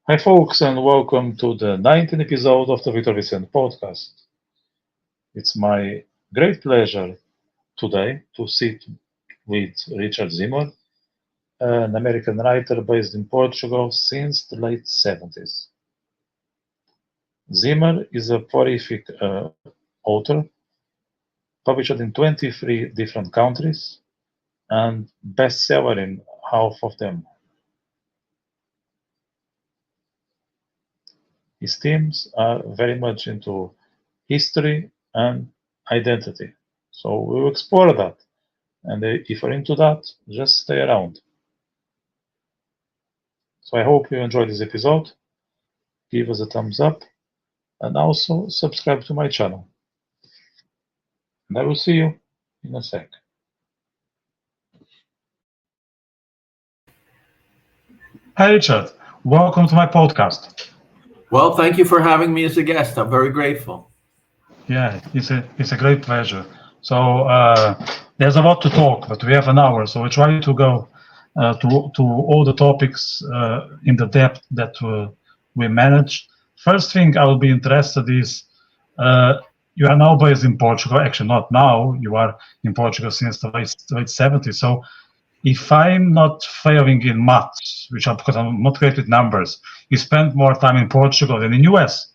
Hi, folks, and welcome to the 19th episode of the Victor Vicent podcast. It's my great pleasure today to sit with Richard Zimmer, an American writer based in Portugal since the late 70s. Zimmer is a prolific author, published in 23 different countries, and bestseller in half of them. His themes are very much into history and identity. So we will explore that. And if you're into that, just stay around. So I hope you enjoyed this episode. Give us a thumbs up and also subscribe to my channel. And I will see you in a sec. Hi, Richard. Welcome to my podcast. Well, thank you for having me as a guest. I'm very grateful. Yeah, it's a great pleasure. So there's a lot to talk, but we have an hour, so we try to go to all the topics in the depth that we manage. First thing I will be interested is you are now based in Portugal. Actually, not now. You are in Portugal since the late 70s. So if I'm not failing in maths, because I'm not great with numbers, you spend more time in Portugal than in US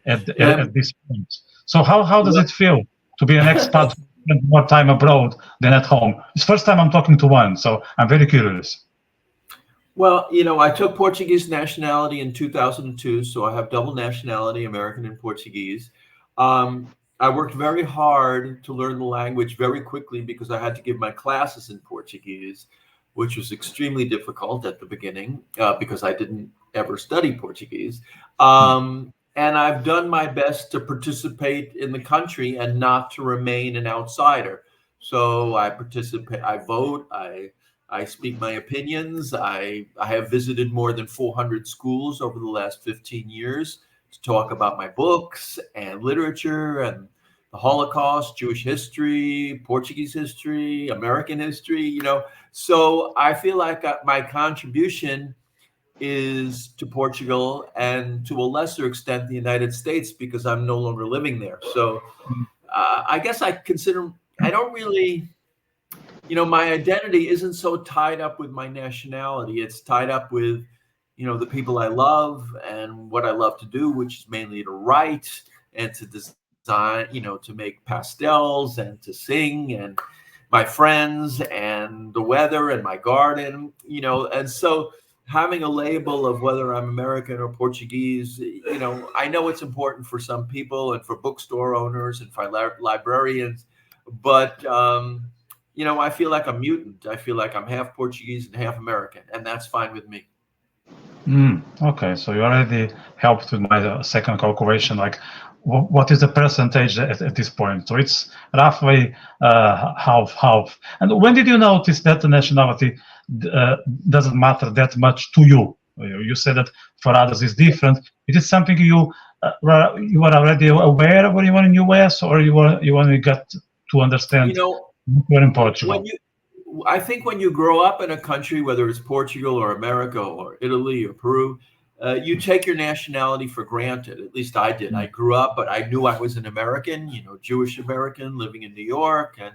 at this point. So how does it feel to be an expat spend more time abroad than at home? It's the first time I'm talking to one, so I'm very curious. Well, I took Portuguese nationality in 2002, so I have double nationality, American and Portuguese. I worked very hard to learn the language very quickly because I had to give my classes in Portuguese, which was extremely difficult at the beginning because I didn't ever study Portuguese. And I've done my best to participate in the country and not to remain an outsider. So I participate, I vote, I speak my opinions. I have visited more than 400 schools over the last 15 years to talk about my books and literature and the Holocaust, Jewish history, Portuguese history, American history, So I feel like my contribution is to Portugal and to a lesser extent the United States because I'm no longer living there. So I guess I don't really, my identity isn't so tied up with my nationality. It's tied up with, the people I love and what I love to do, which is mainly to write and to design, to make pastels and to sing and my friends and the weather and my garden, and so having a label of whether I'm American or Portuguese, I know it's important for some people and for bookstore owners and for librarians, but I feel like a mutant. I feel like I'm half Portuguese and half American, and that's fine with me. Okay, so you already helped with my second calculation. Like, what is the percentage at this point? So it's roughly half half. And when did you notice that the nationality uh, doesn't matter that much to you? You said that for others it's different. Is it something you were already aware of when you were in US, or you only got to You understand know, when you were in when Portugal? you I think when you grow up in a country, whether it's Portugal or America or Italy or Peru, you take your nationality for granted. At least I did. I grew up, but I knew I was an American, Jewish American living in New York, and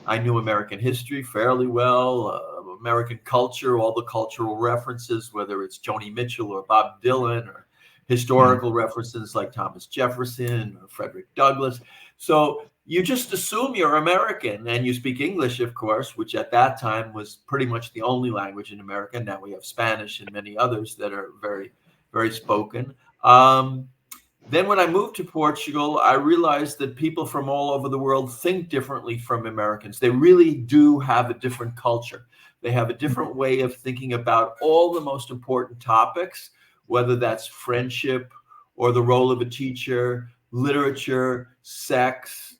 I knew American history fairly well, American culture, all the cultural references, whether it's Joni Mitchell or Bob Dylan or historical references like Thomas Jefferson or Frederick Douglass. So you just assume you're American and you speak English, of course, which at that time was pretty much the only language in America. Now we have Spanish and many others that are very, very spoken. Then when I moved to Portugal, I realized that people from all over the world think differently from Americans. They really do have a different culture. They have a different way of thinking about all the most important topics, whether that's friendship or the role of a teacher, literature, sex,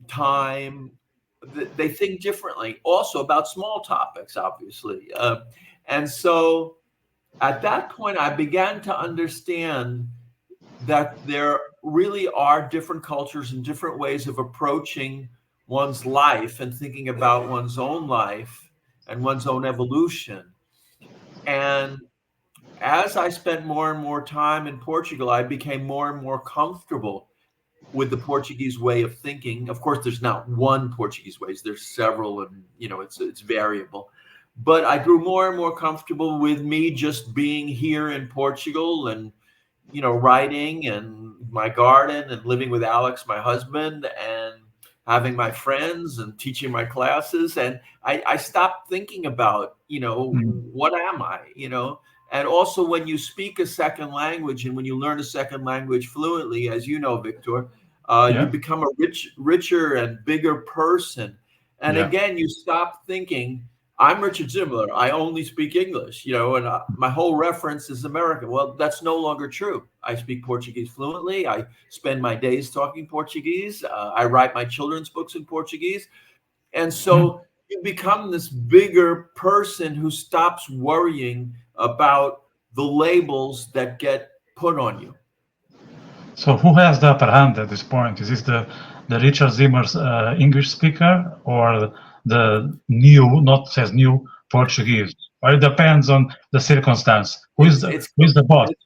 time. They think differently also about small topics, obviously. And so at that point, I began to understand that there really are different cultures and different ways of approaching one's life and thinking about one's own life and one's own evolution. And as I spent more and more time in Portugal, I became more and more comfortable with the Portuguese way of thinking. Of course, there's not one Portuguese way; there's several, and it's variable. But I grew more and more comfortable with me just being here in Portugal, and writing and my garden and living with Alex, my husband, and having my friends and teaching my classes. And I stopped thinking about, Mm. what am I, and also when you speak a second language and when you learn a second language fluently, as you know, Victor, you Yeah, become a richer and bigger person. And yeah. again, you stop thinking, I'm Richard Zimler. I only speak English, and my whole reference is American. Well, that's no longer true. I speak Portuguese fluently. I spend my days talking Portuguese. I write my children's books in Portuguese. And Mm. so you become this bigger person who stops worrying about the labels that get put on you. So who has the upper hand at this point? Is this the Richard Zimmer's English speaker or the new, not says new Portuguese? Or it depends on the circumstance. Who is It's the it's who is the boss? it's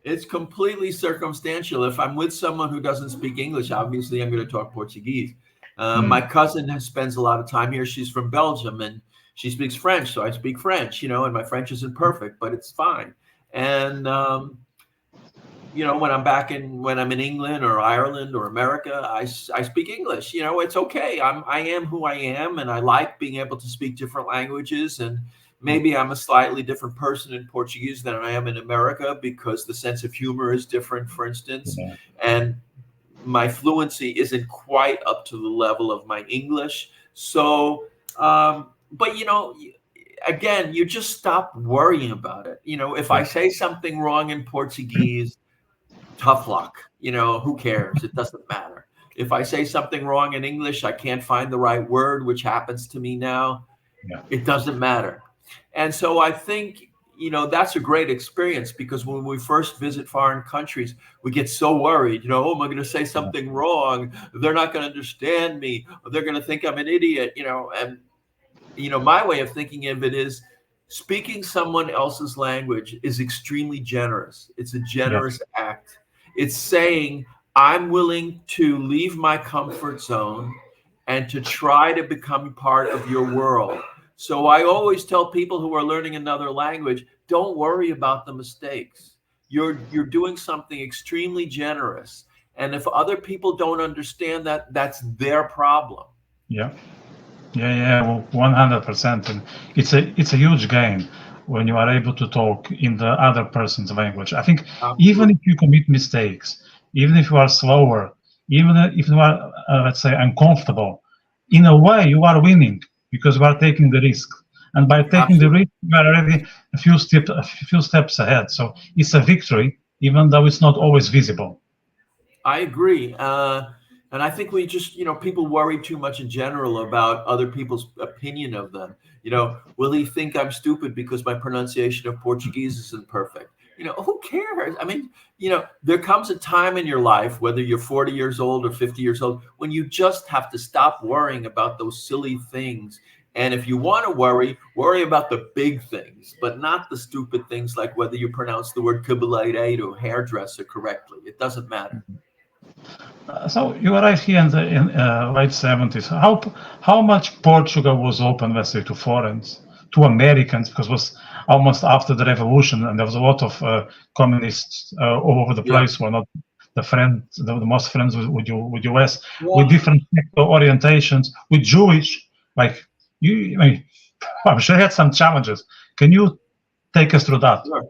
It's completely circumstantial. If I'm with someone who doesn't speak English, obviously I'm going to talk Portuguese. My Mm. cousin spends a lot of time here. She's from Belgium and she speaks French, so I speak French, and my French isn't perfect, but it's fine. And when I'm in England or Ireland or America, I speak English. It's okay. I am who I am, and I like being able to speak different languages. And maybe I'm a slightly different person in Portuguese than I am in America because the sense of humor is different, for instance, Yeah. and my fluency isn't quite up to the level of my English. So, but again, you just stop worrying about it. If I Yeah. say something wrong in Portuguese, tough luck. Who cares? It doesn't matter. If I say something wrong in English, I can't find the right word, which happens to me now. Yeah. It doesn't matter. And so I think, that's a great experience because when we first visit foreign countries, we get so worried, oh, am I going to say Yeah. something wrong? They're not going to understand me. They're going to think I'm an idiot, and my way of thinking of it is speaking someone else's language is extremely generous. It's a Yeah. generous act. It's saying, I'm willing to leave my comfort zone and to try to become part of your world. So I always tell people who are learning another language, don't worry about the mistakes. You're doing something extremely generous. And if other people don't understand that, that's their problem. Yeah. Yeah, yeah, well, 100%. And it's a huge gain when you are able to talk in the other person's language. I think even if Absolutely. you commit mistakes, even if you are slower, even if you are, let's say, uncomfortable, in a way you are winning because you are taking the risk. And by taking the Absolutely. risk, you are already a few steps ahead. So it's a victory, even though it's not always visible. I agree. And I think we just, people worry too much in general about other people's opinion of them. Will he think I'm stupid because my pronunciation of Portuguese isn't perfect? Who cares? I mean, there comes a time in your life, whether you're 40 years old or 50 years old, when you just have to stop worrying about those silly things. And if you want to worry about the big things, but not the stupid things like whether you pronounce the word cabeleireiro or hairdresser correctly. It doesn't matter. So you arrived here in late 70s. How much Portugal was open, let's say, to foreigners, to Americans, because it was almost after the revolution, and there was a lot of communists all over the Yeah. place who were not the most friends with US, with Well, different orientations, with Jewish, like you. I mean, I'm sure you had some challenges. Can you take us through that? sure.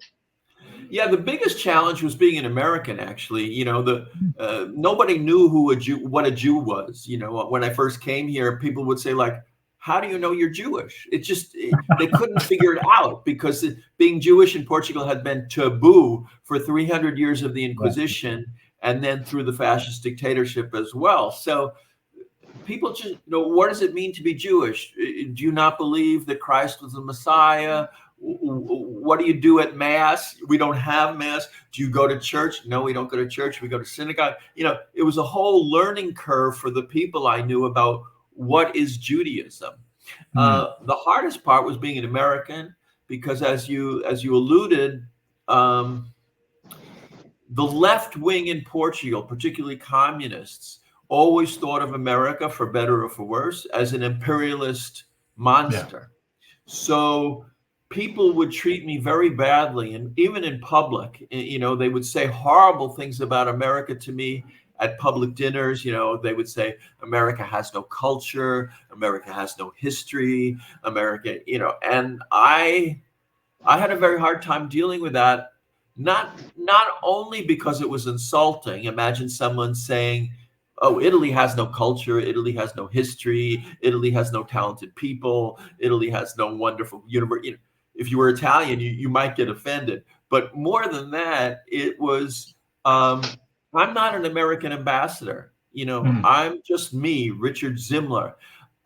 Yeah, the biggest challenge was being an American. Actually, the nobody knew what a Jew was. When I first came here, people would say like, "How do you know you're Jewish?" They couldn't figure it out because being Jewish in Portugal had been taboo for 300 years of the Yeah, Inquisition, and then through the fascist dictatorship as well. So people just what does it mean to be Jewish? Do you not believe that Christ was the Messiah? What do you do at Mass? We don't have Mass. Do you go to church? No, we don't go to church. We go to synagogue. It was a whole learning curve for the people I knew about what is Judaism. mm, The hardest part was being an American because, as you alluded, the left wing in Portugal, particularly communists, always thought of America, for better or for worse, as an imperialist monster. So people would treat me very badly, and even in public, they would say horrible things about America to me at public dinners. They would say America has no culture, America has no history, America, and I had a very hard time dealing with that. Not only because it was insulting. Imagine someone saying, "Oh, Italy has no culture, Italy has no history, Italy has no talented people, Italy has no wonderful university." If you were Italian, you might get offended. But more than that, it was, I'm not an American ambassador. I'm just me, Richard Zimler.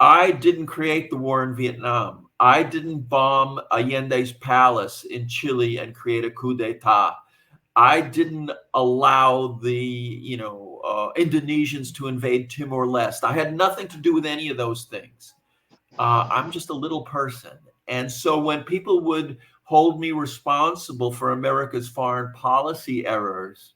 I didn't create the war in Vietnam. I didn't bomb Allende's palace in Chile and create a coup d'etat. I didn't allow the Indonesians to invade Timor-Leste. I had nothing to do with any of those things. I'm just a little person. And so when people would hold me responsible for America's foreign policy errors,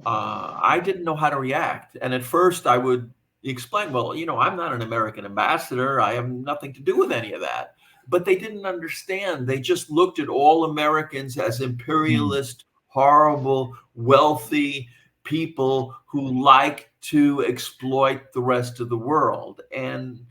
I didn't know how to react. And at first I would explain, well, I'm not an American ambassador. I have nothing to do with any of that. But they didn't understand. They just looked at all Americans as imperialist, horrible, wealthy people who like to exploit the rest of the world. And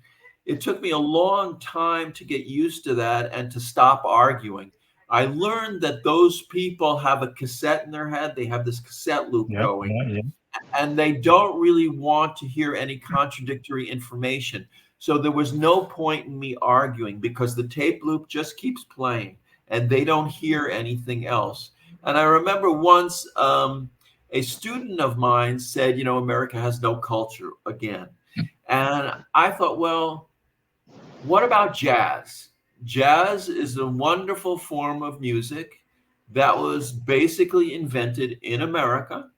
it took me a long time to get used to that and to stop arguing. I learned that those people have a cassette in their head. They have this cassette loop going, and they don't really want to hear any contradictory information. So there was no point in me arguing, because the tape loop just keeps playing and they don't hear anything else. And I remember once a student of mine said, America has no culture again. And I thought, well, what about jazz? Jazz is a wonderful form of music that was basically invented in America,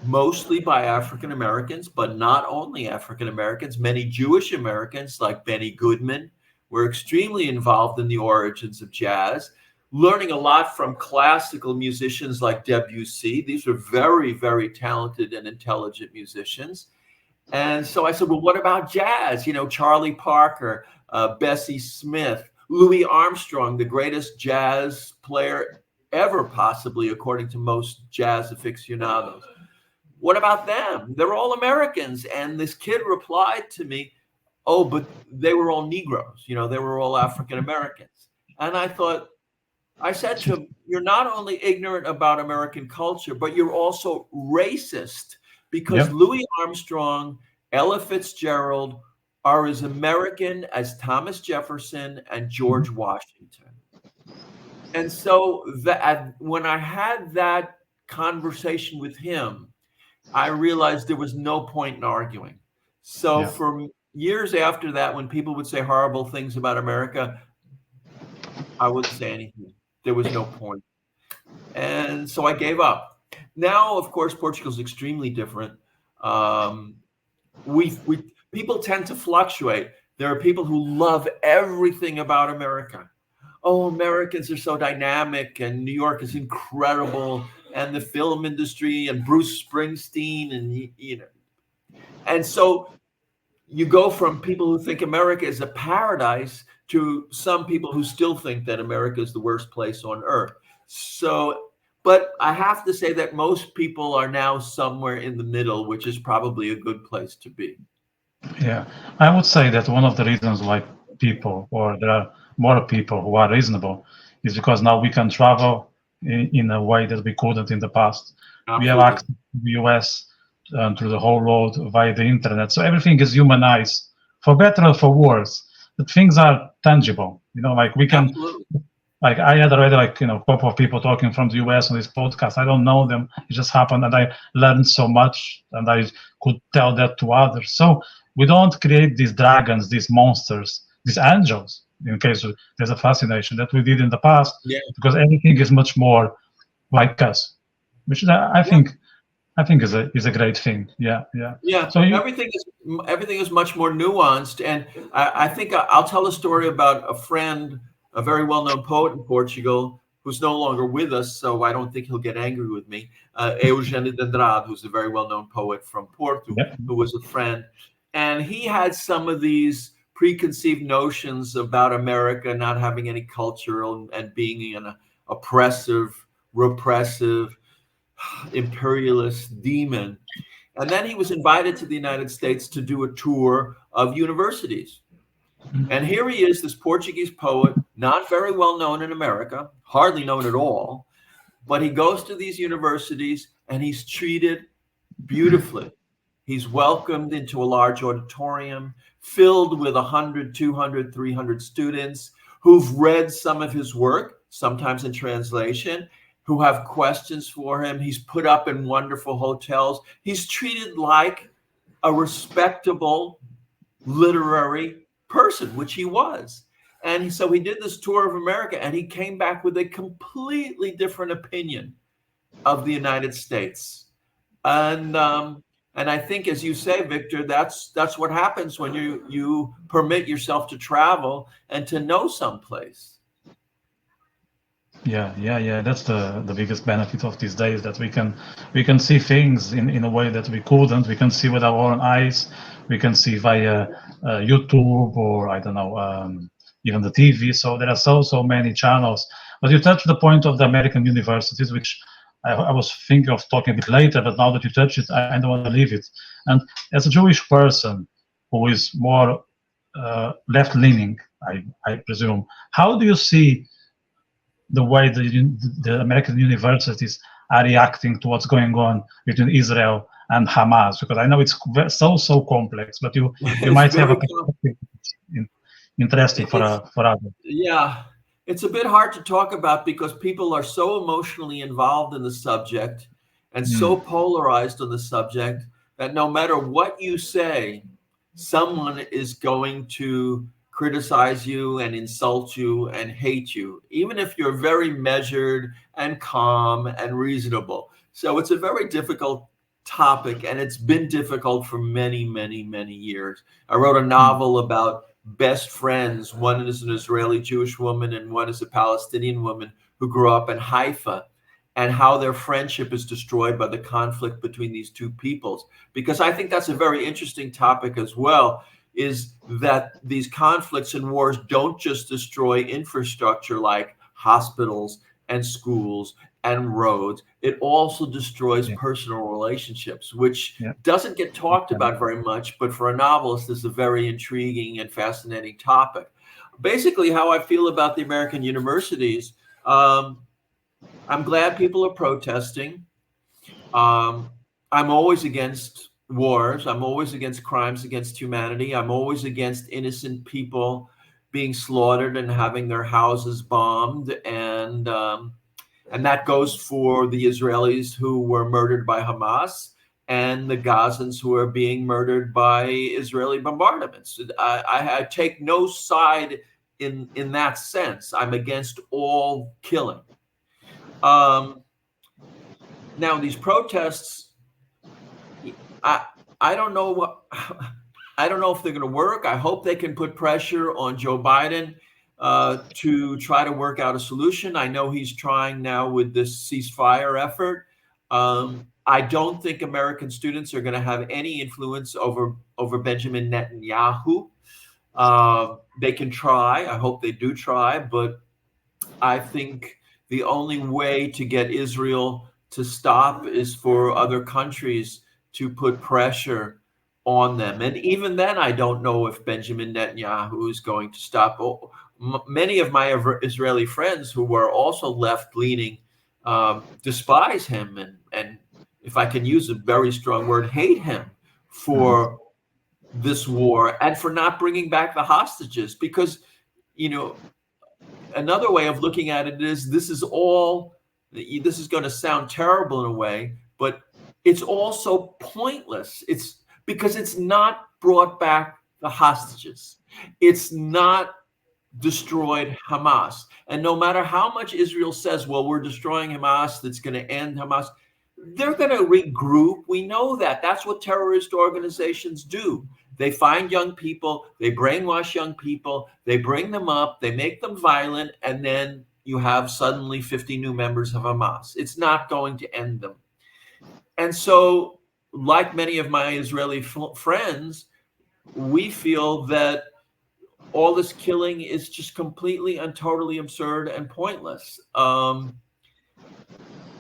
mostly by African Americans, but not only African Americans. Many Jewish Americans, like Benny Goodman, were extremely involved in the origins of jazz, learning a lot from classical musicians like Debussy. These were very, very talented and intelligent musicians. And so I said, well, what about jazz? Charlie Parker, Bessie Smith, Louis Armstrong, the greatest jazz player ever, possibly, according to most jazz aficionados. What about them? They're all Americans. And this kid replied to me, oh, but they were all Negroes. They were all African Americans. And I said to him, you're not only ignorant about American culture, but you're also racist, because Louis Armstrong, Ella Fitzgerald are as American as Thomas Jefferson and George Washington. And so when I had that conversation with him, I realized there was no point in arguing. So for years after that, when people would say horrible things about America, I wouldn't say anything. There was no point. And so I gave up. Now, of course, Portugal is extremely different. People tend to fluctuate. There are people who love everything about America. Oh, Americans are so dynamic, and New York is incredible, and the film industry, and Bruce Springsteen, and and so you go from people who think America is a paradise to some people who still think that America is the worst place on earth. So, but I have to say that most people are now somewhere in the middle, which is probably a good place to be. Yeah, I would say that one of the reasons why people, or there are more people who are reasonable, is because now we can travel in a way that we couldn't in the past. Absolutely. We have access to the US through the whole world via the internet. So everything is humanized, for better or for worse. That things are tangible. Like we can. Absolutely. Like I had already a couple of people talking from the US on this podcast. I don't know them. It just happened, and I learned so much, and I could tell that to others. So we don't create these dragons, these monsters, these angels, in case there's a fascination, that we did in the past, because everything is much more like us, which I think is a great thing. Yeah. So everything is much more nuanced, and I think I'll tell a story about a friend, a very well-known poet in Portugal, who's no longer with us, so I don't think he'll get angry with me. Eugênio de Andrade, who's a very well-known poet from Porto, Yeah. who was a friend. And he had some of these preconceived notions about America not having any culture and being an oppressive, repressive, imperialist demon. And then he was invited to the United States to do a tour of universities. And here he is, this Portuguese poet, not very well known in America, hardly known at all, but he goes to these universities and he's treated beautifully. He's welcomed into a large auditorium filled with 100, 200, 300 students who've read some of his work, sometimes in translation, who have questions for him. He's put up in wonderful hotels. He's treated like a respectable literary person, which he was. And so he did this tour of America, and he came back with a completely different opinion of the United States. And I think, as you say, Victor, that's what happens when you permit yourself to travel and to know someplace. Yeah. That's the biggest benefit of these days, that we can see things in a way that we couldn't. We can see with our own eyes. We can see via YouTube, or I don't know, even the TV. So there are so many channels. But you touched the point of the American universities, which I was thinking of talking a bit later. But now that you touch it, I don't want to leave it. And as a Jewish person who is more left-leaning, I presume, how do you see the way the American universities are reacting to what's going on between Israel and Hamas? Because I know it's so complex, but you might have a perspective interesting for others. Yeah, it's a bit hard to talk about because people are so emotionally involved in the subject and so polarized on the subject that no matter what you say, someone is going to criticize you and insult you and hate you, even if you're very measured and calm and reasonable. So it's a very difficult topic, and it's been difficult for many, many, many years. I wrote a novel about best friends. One is an Israeli Jewish woman and one is a Palestinian woman who grew up in Haifa, and how their friendship is destroyed by the conflict between these two peoples. Because I think that's a very interesting topic as well, is that these conflicts and wars don't just destroy infrastructure like hospitals and schools and roads. It also destroys personal relationships, which doesn't get talked about very much, but for a novelist is a very intriguing and fascinating topic. Basically, how I feel about the American universities, I'm glad people are protesting. I'm always against wars. I'm always against crimes against humanity. I'm always against innocent people being slaughtered and having their houses bombed. And that goes for the Israelis who were murdered by Hamas and the Gazans who are being murdered by Israeli bombardments. I take no side in that sense. I'm against all killing. Now, these protests, I don't know I don't know if they're going to work. I hope they can put pressure on Joe Biden to try to work out a solution. I know he's trying now with this ceasefire effort. I don't think American students are going to have any influence over Benjamin Netanyahu. They can try. I hope they do try, but I think the only way to get Israel to stop is for other countries to put pressure on them. And even then, I don't know if Benjamin Netanyahu is going to stop. Many of my Israeli friends who were also left-leaning despise him and, if I can use a very strong word, hate him for this war and for not bringing back the hostages. Because, another way of looking at it is this is going to sound terrible in a way, but it's also pointless. It's because it's not brought back the hostages. It's not destroyed Hamas. And no matter how much Israel says, well, we're destroying Hamas, that's going to end Hamas, they're going to regroup. We know that. That's what terrorist organizations do. They find young people, they brainwash young people, they bring them up, they make them violent, and then, you have suddenly 50 new members of Hamas. It's not going to end them. And so, like many of my Israeli friends, we feel that all this killing is just completely and totally absurd and pointless.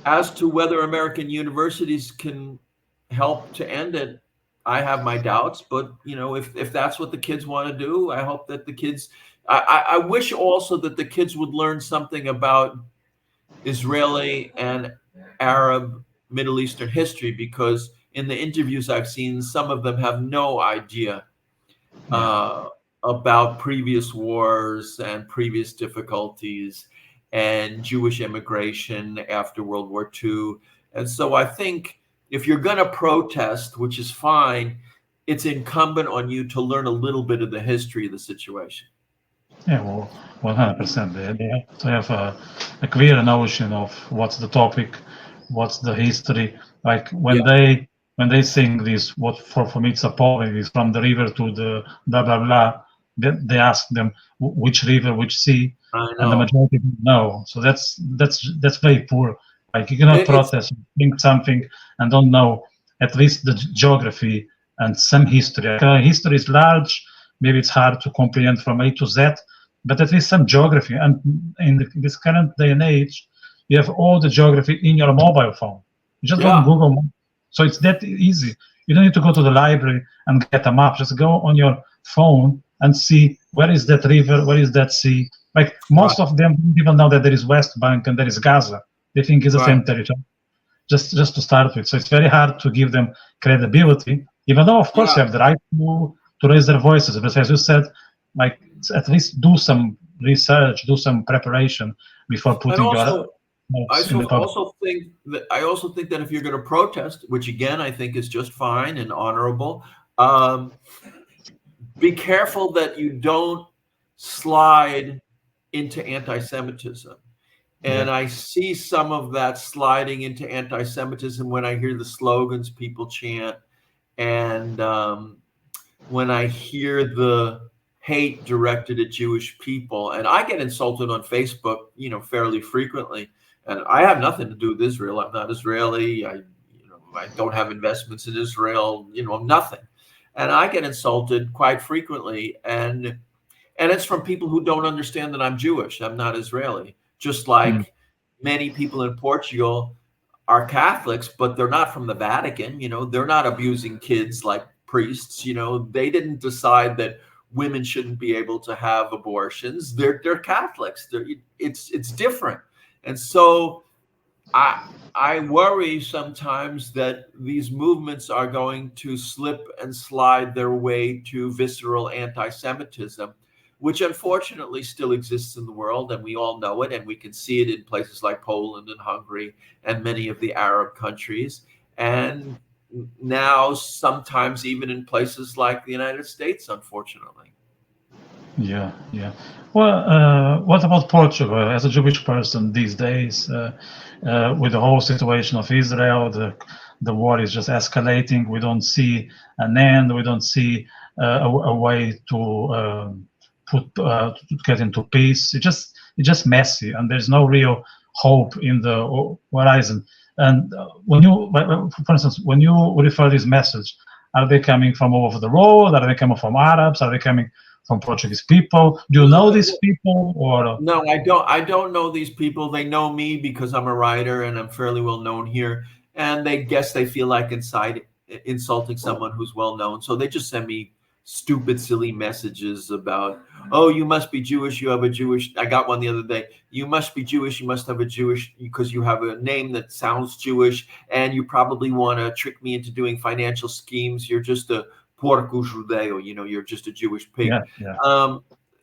As to whether American universities can help to end it, I have my doubts. But if that's what the kids want to do, I hope that the kids. I wish also that the kids would learn something about Israeli and Arab Middle Eastern history, because in the interviews I've seen, some of them have no idea about previous wars and previous difficulties and Jewish immigration after World War II. And so I think if you're going to protest, which is fine, it's incumbent on you to learn a little bit of the history of the situation. Yeah, well, 100%. They have to have a clear notion of what's the topic, what's the history. Like when they sing this, what for me it's a poem, is from the river to the blah blah blah. They ask them which river, which sea, and the majority don't know. So that's very poor. Like you cannot protest, think something, and don't know at least the geography and some history. History is large. Maybe it's hard to comprehend from A to Z, but at least some geography. And in this current day and age, you have all the geography in your mobile phone. You just go on Google, so it's that easy. You don't need to go to the library and get a map. Just go on your phone and see where is that river, where is that sea. Like most of them don't even know that there is West Bank and there is Gaza. They think it's the same territory. Just to start with. So it's very hard to give them credibility, even though of course you have the right to raise their voices. But as you said, like at least do some research, do some preparation before putting your notes in the public. I also think that if you're going to protest, which again I think is just fine and honorable, be careful that you don't slide into anti-Semitism. And I see some of that sliding into anti-Semitism when I hear the slogans people chant, and when I hear the hate directed at Jewish people. And I get insulted on Facebook, fairly frequently. And I have nothing to do with Israel. I'm not Israeli. I don't have investments in Israel. I'm nothing. And I get insulted quite frequently. And it's from people who don't understand that I'm Jewish. I'm not Israeli. Just like many people in Portugal are Catholics, but they're not from the Vatican. They're not abusing kids like priests. They didn't decide that women shouldn't be able to have abortions. They're Catholics. It's different. And so I worry sometimes that these movements are going to slip and slide their way to visceral anti-Semitism, which unfortunately still exists in the world, and we all know it, and we can see it in places like Poland and Hungary and many of the Arab countries, and now sometimes even in places like the United States, unfortunately. Yeah. Well, what about Portugal? As a Jewish person these days, with the whole situation of Israel, the war is just escalating. We don't see an end. We don't see a way to to get into peace. It's just messy, and there's no real hope in the horizon. And when you, for instance, when you refer this message, are they coming from all over the world? Are they coming from Arabs? Are they coming from Portuguese people? Do you know these people, or no? I don't know these people. They know me because I'm a writer and I'm fairly well known here, and they feel like insulting someone who's well known, so they just send me stupid, silly messages about, oh, you must be Jewish. You have a Jewish. I got one the other day. You must be Jewish. You must have a Jewish because you have a name that sounds Jewish, and you probably want to trick me into doing financial schemes. You're just a porco judeo. You're just a Jewish pig.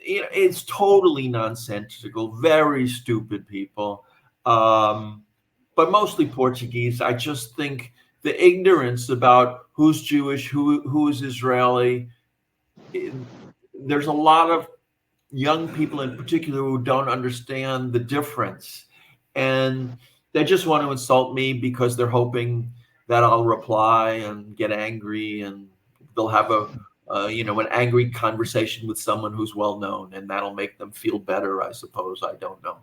It's totally nonsensical. Very stupid people, but mostly Portuguese. I just think the ignorance about who's Jewish, who is Israeli. There's a lot of young people in particular who don't understand the difference, and they just want to insult me because they're hoping that I'll reply and get angry, and they'll have an angry conversation with someone who's well known, and that'll make them feel better, I suppose. I don't know.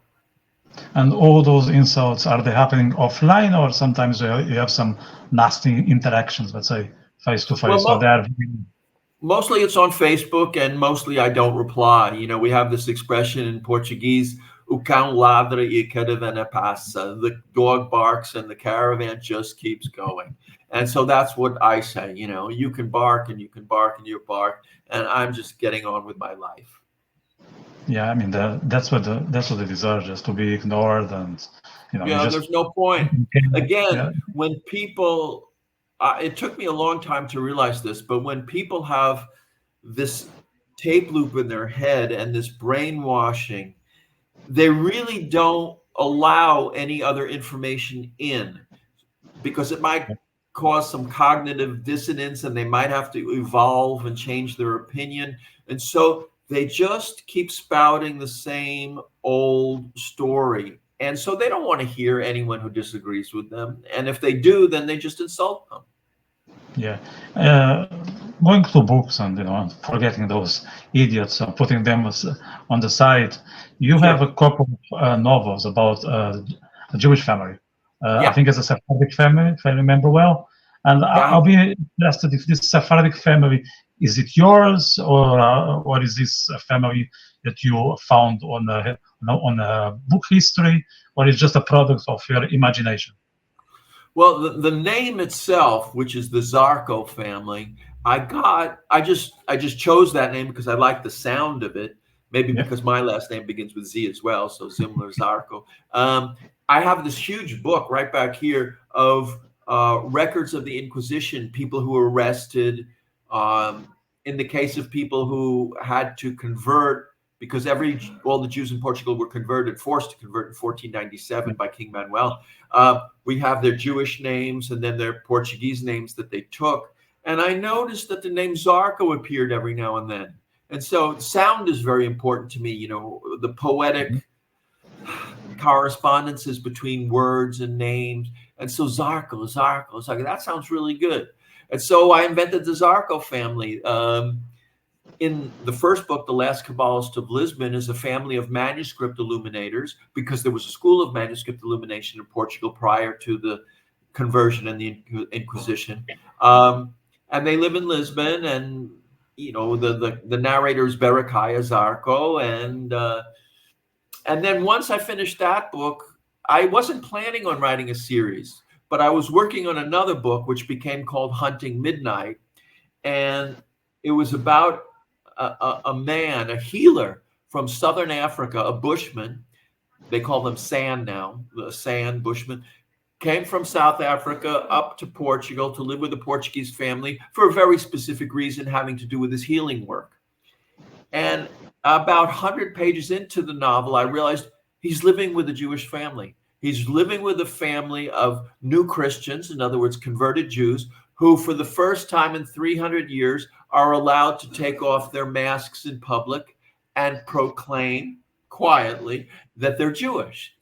And all those insults, are they happening offline, or sometimes you have some nasty interactions, let's say face to Well, face? So they are. mostly it's on Facebook, and mostly I don't reply. You know, we have this expression in Portuguese, o cão ladra e a caravana passa. The dog barks and the caravan just keeps going. And so that's what I say, you know, you can bark and you can bark and you bark, and I'm just getting on with my life. Yeah, I mean that's what they deserve, just to be ignored, and you Yeah, just. there's no point. Again, Yeah, when people, it took me a long time to realize this, but when people have this tape loop in their head and this brainwashing, they really don't allow any other information in, because it might cause some cognitive dissonance and they might have to evolve and change their opinion. And so they just keep spouting the same old story. And so they don't want to hear anyone who disagrees with them. And if they do, then they just insult them. yeah. Uh, Going to books and forgetting those idiots, putting them on the side. You have Sure. a couple of novels about a Jewish family. I Yeah. think it's a Sephardic family, if I remember well. And Yeah. I'll be interested if this Sephardic family, is it yours, or is this a family that you found on a book history, or is just a product of your imagination? Well, the name itself, which is the Zarko family, I just chose that name because I like the sound of it. Maybe Yeah. because my last name begins with Z as well, so Zimler Zarko. I have this huge book right back here of records of the Inquisition, people who were arrested. Um, in the case of people who had to convert, because all the Jews in Portugal were forced to convert in 1497 by King Manuel. We have their Jewish names and then their Portuguese names that they took. And I noticed that the name Zarco appeared every now and then. And so sound is very important to me, you know, the poetic correspondences between words and names. And so Zarco, that sounds really good. And so I invented the Zarco family. In the first book, The Last Kabbalist of Lisbon, is a family of manuscript illuminators, because there was a school of manuscript illumination in Portugal prior to the conversion and the Inquisition. And they live in Lisbon, and you know the narrator is Berechiah Zarco, and then once I finished that book, I wasn't planning on writing a series, but I was working on another book which became called Hunting Midnight, and it was about a man, a healer from southern Africa, a bushman. They call them San now, the San Bushman. Came from South Africa up to Portugal to live with a Portuguese family for a very specific reason having to do with his healing work. And about 100 pages into the novel, I realized he's living with a Jewish family. He's living with a family of new Christians, in other words, converted Jews, who for the first time in 300 years are allowed to take off their masks in public and proclaim quietly that they're Jewish.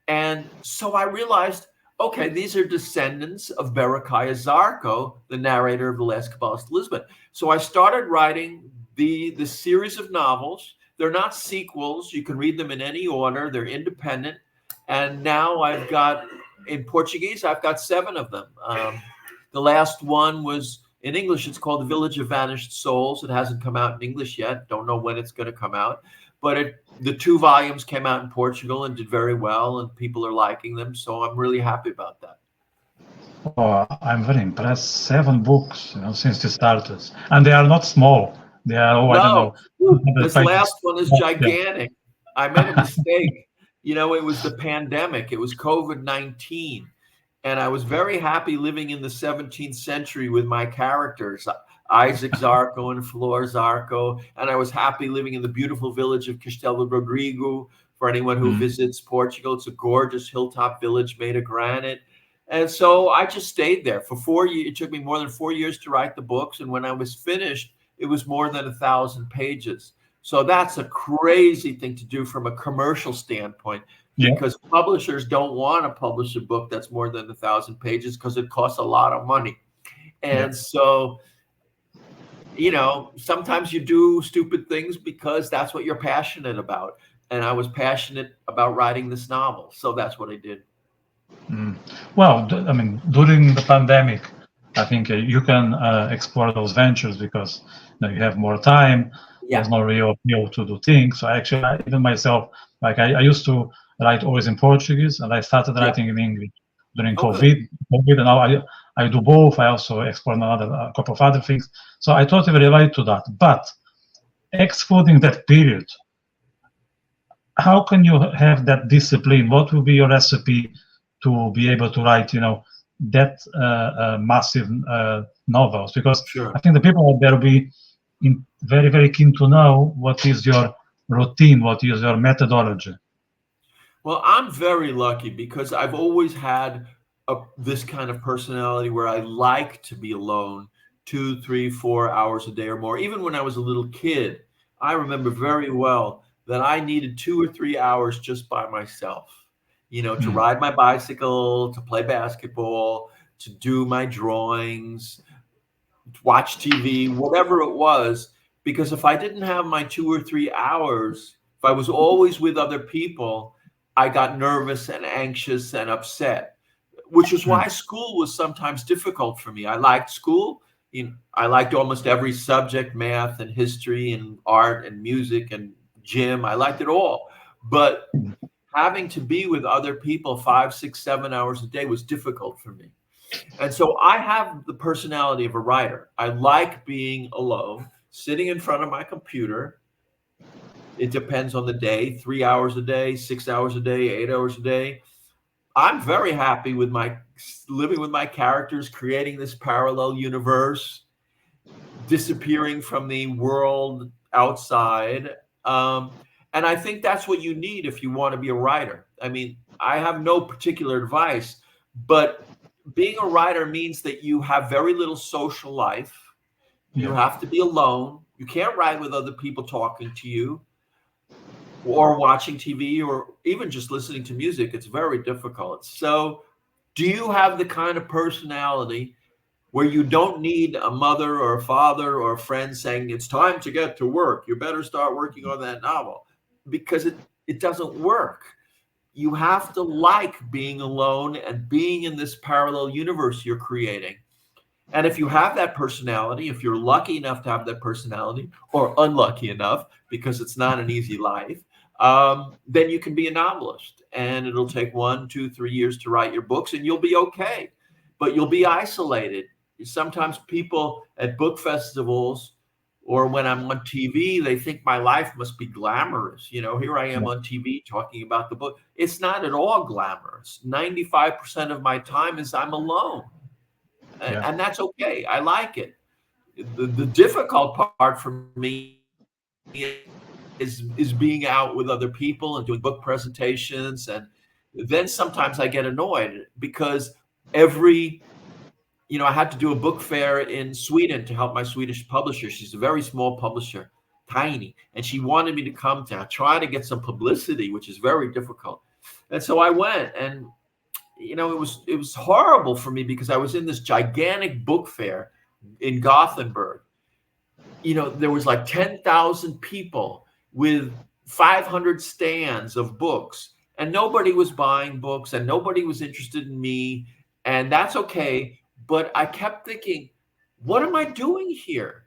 And so I realized, okay, these are descendants of Berechiah Zarco, the narrator of The Last Kabbalist of Lisbon. So I started writing the series of novels. They're not sequels. You can read them in any order. They're independent. And now I've got, in Portuguese, I've got 7 of them. The last one was in English. It's called The Village of Vanished Souls. It hasn't come out in English yet. Don't know when it's going to come out. But the 2 volumes came out in Portugal and did very well, and people are liking them. So I'm really happy about that. Oh, I'm very impressed. 7 books, since you started, and they are not small. They are, I don't No, know, 100 this pages. last one is Yeah. gigantic. I made a mistake. You know, it was the pandemic. It was COVID-19. And I was very happy living in the 17th century with my characters, Isaac Zarco and Flor Zarco. And I was happy living in the beautiful village of Castelo Rodrigo. For anyone who visits Portugal, it's a gorgeous hilltop village made of granite. And so I just stayed there for 4 years. It took me more than 4 years to write the books. And when I was finished, it was more than 1,000 pages. So that's a crazy thing to do from a commercial standpoint, Yeah. because publishers don't want to publish a book that's more than 1,000 pages because it costs a lot of money. And so, you know, sometimes you do stupid things because that's what you're passionate about. and I was passionate about writing this novel. So that's what I did. Well, I mean, during the pandemic, I think you can explore those ventures because you have more time. Yeah. There's no real appeal to do things. So actually, even myself, like I used to write always in Portuguese, and I started Yeah. writing in English during Oh, good. COVID, and now I do both. I also explore another a couple of other things. So I totally relate to that. But excluding that period, how can you have that discipline? What will be your recipe to be able to write, that massive novels? Because I Sure. think the people out there will be very, very keen to know what is your routine, what is your methodology. Well, I'm very lucky because I've always had this kind of personality where I like to be alone 2, 3, 4 hours a day or more. Even when I was a little kid, I remember very well that I needed 2 or 3 hours just by myself, to Mm, ride my bicycle, to play basketball, to do my drawings, watch TV, whatever it was. Because if I didn't have my 2 or 3 hours, if I was always with other people, I got nervous and anxious and upset, which is mm, why school was sometimes difficult for me. I liked school. I liked almost every subject, math and history and art and music and gym. I liked it all. But mm. having to be with other people 5, 6, 7 hours a day was difficult for me. And so I have the personality of a writer. I like being alone, sitting in front of my computer. It depends on the day, 3 hours a day, 6 hours a day, 8 hours a day. I'm very happy with my living with my characters, creating this parallel universe, disappearing from the world outside. And I think that's what you need if you want to be a writer. I mean, I have no particular advice, but being a writer means that you have very little social life. You Yeah, have to be alone. You can't write with other people talking to you or watching TV or even just listening to music. It's very difficult. So, do you have the kind of personality where you don't need a mother or a father or a friend saying it's time to get to work? You better start working on that novel, because it doesn't work. You have to like being alone and being in this parallel universe you're creating. And if you have that personality, if you're lucky enough to have that personality, or unlucky enough, because it's not an easy life, then you can be a novelist. And it'll take 1, 2, 3 years to write your books, and you'll be okay. But you'll be isolated. Sometimes people at book festivals or when I'm on TV, they think my life must be glamorous. Here I am yeah, on TV talking about the book. It's not at all glamorous. 95% of my time is I'm alone, yeah, and that's okay. I like it. The difficult part for me is being out with other people and doing book presentations, and then sometimes I get annoyed because every I had to do a book fair in Sweden to help my Swedish publisher. She's a very small publisher, tiny, and she wanted me to come to try to get some publicity, which is very difficult. And so I went, and it was horrible for me because I was in this gigantic book fair in Gothenburg. There was like 10,000 people with 500 stands of books, and nobody was buying books and nobody was interested in me. And that's okay. But I kept thinking, what am I doing here?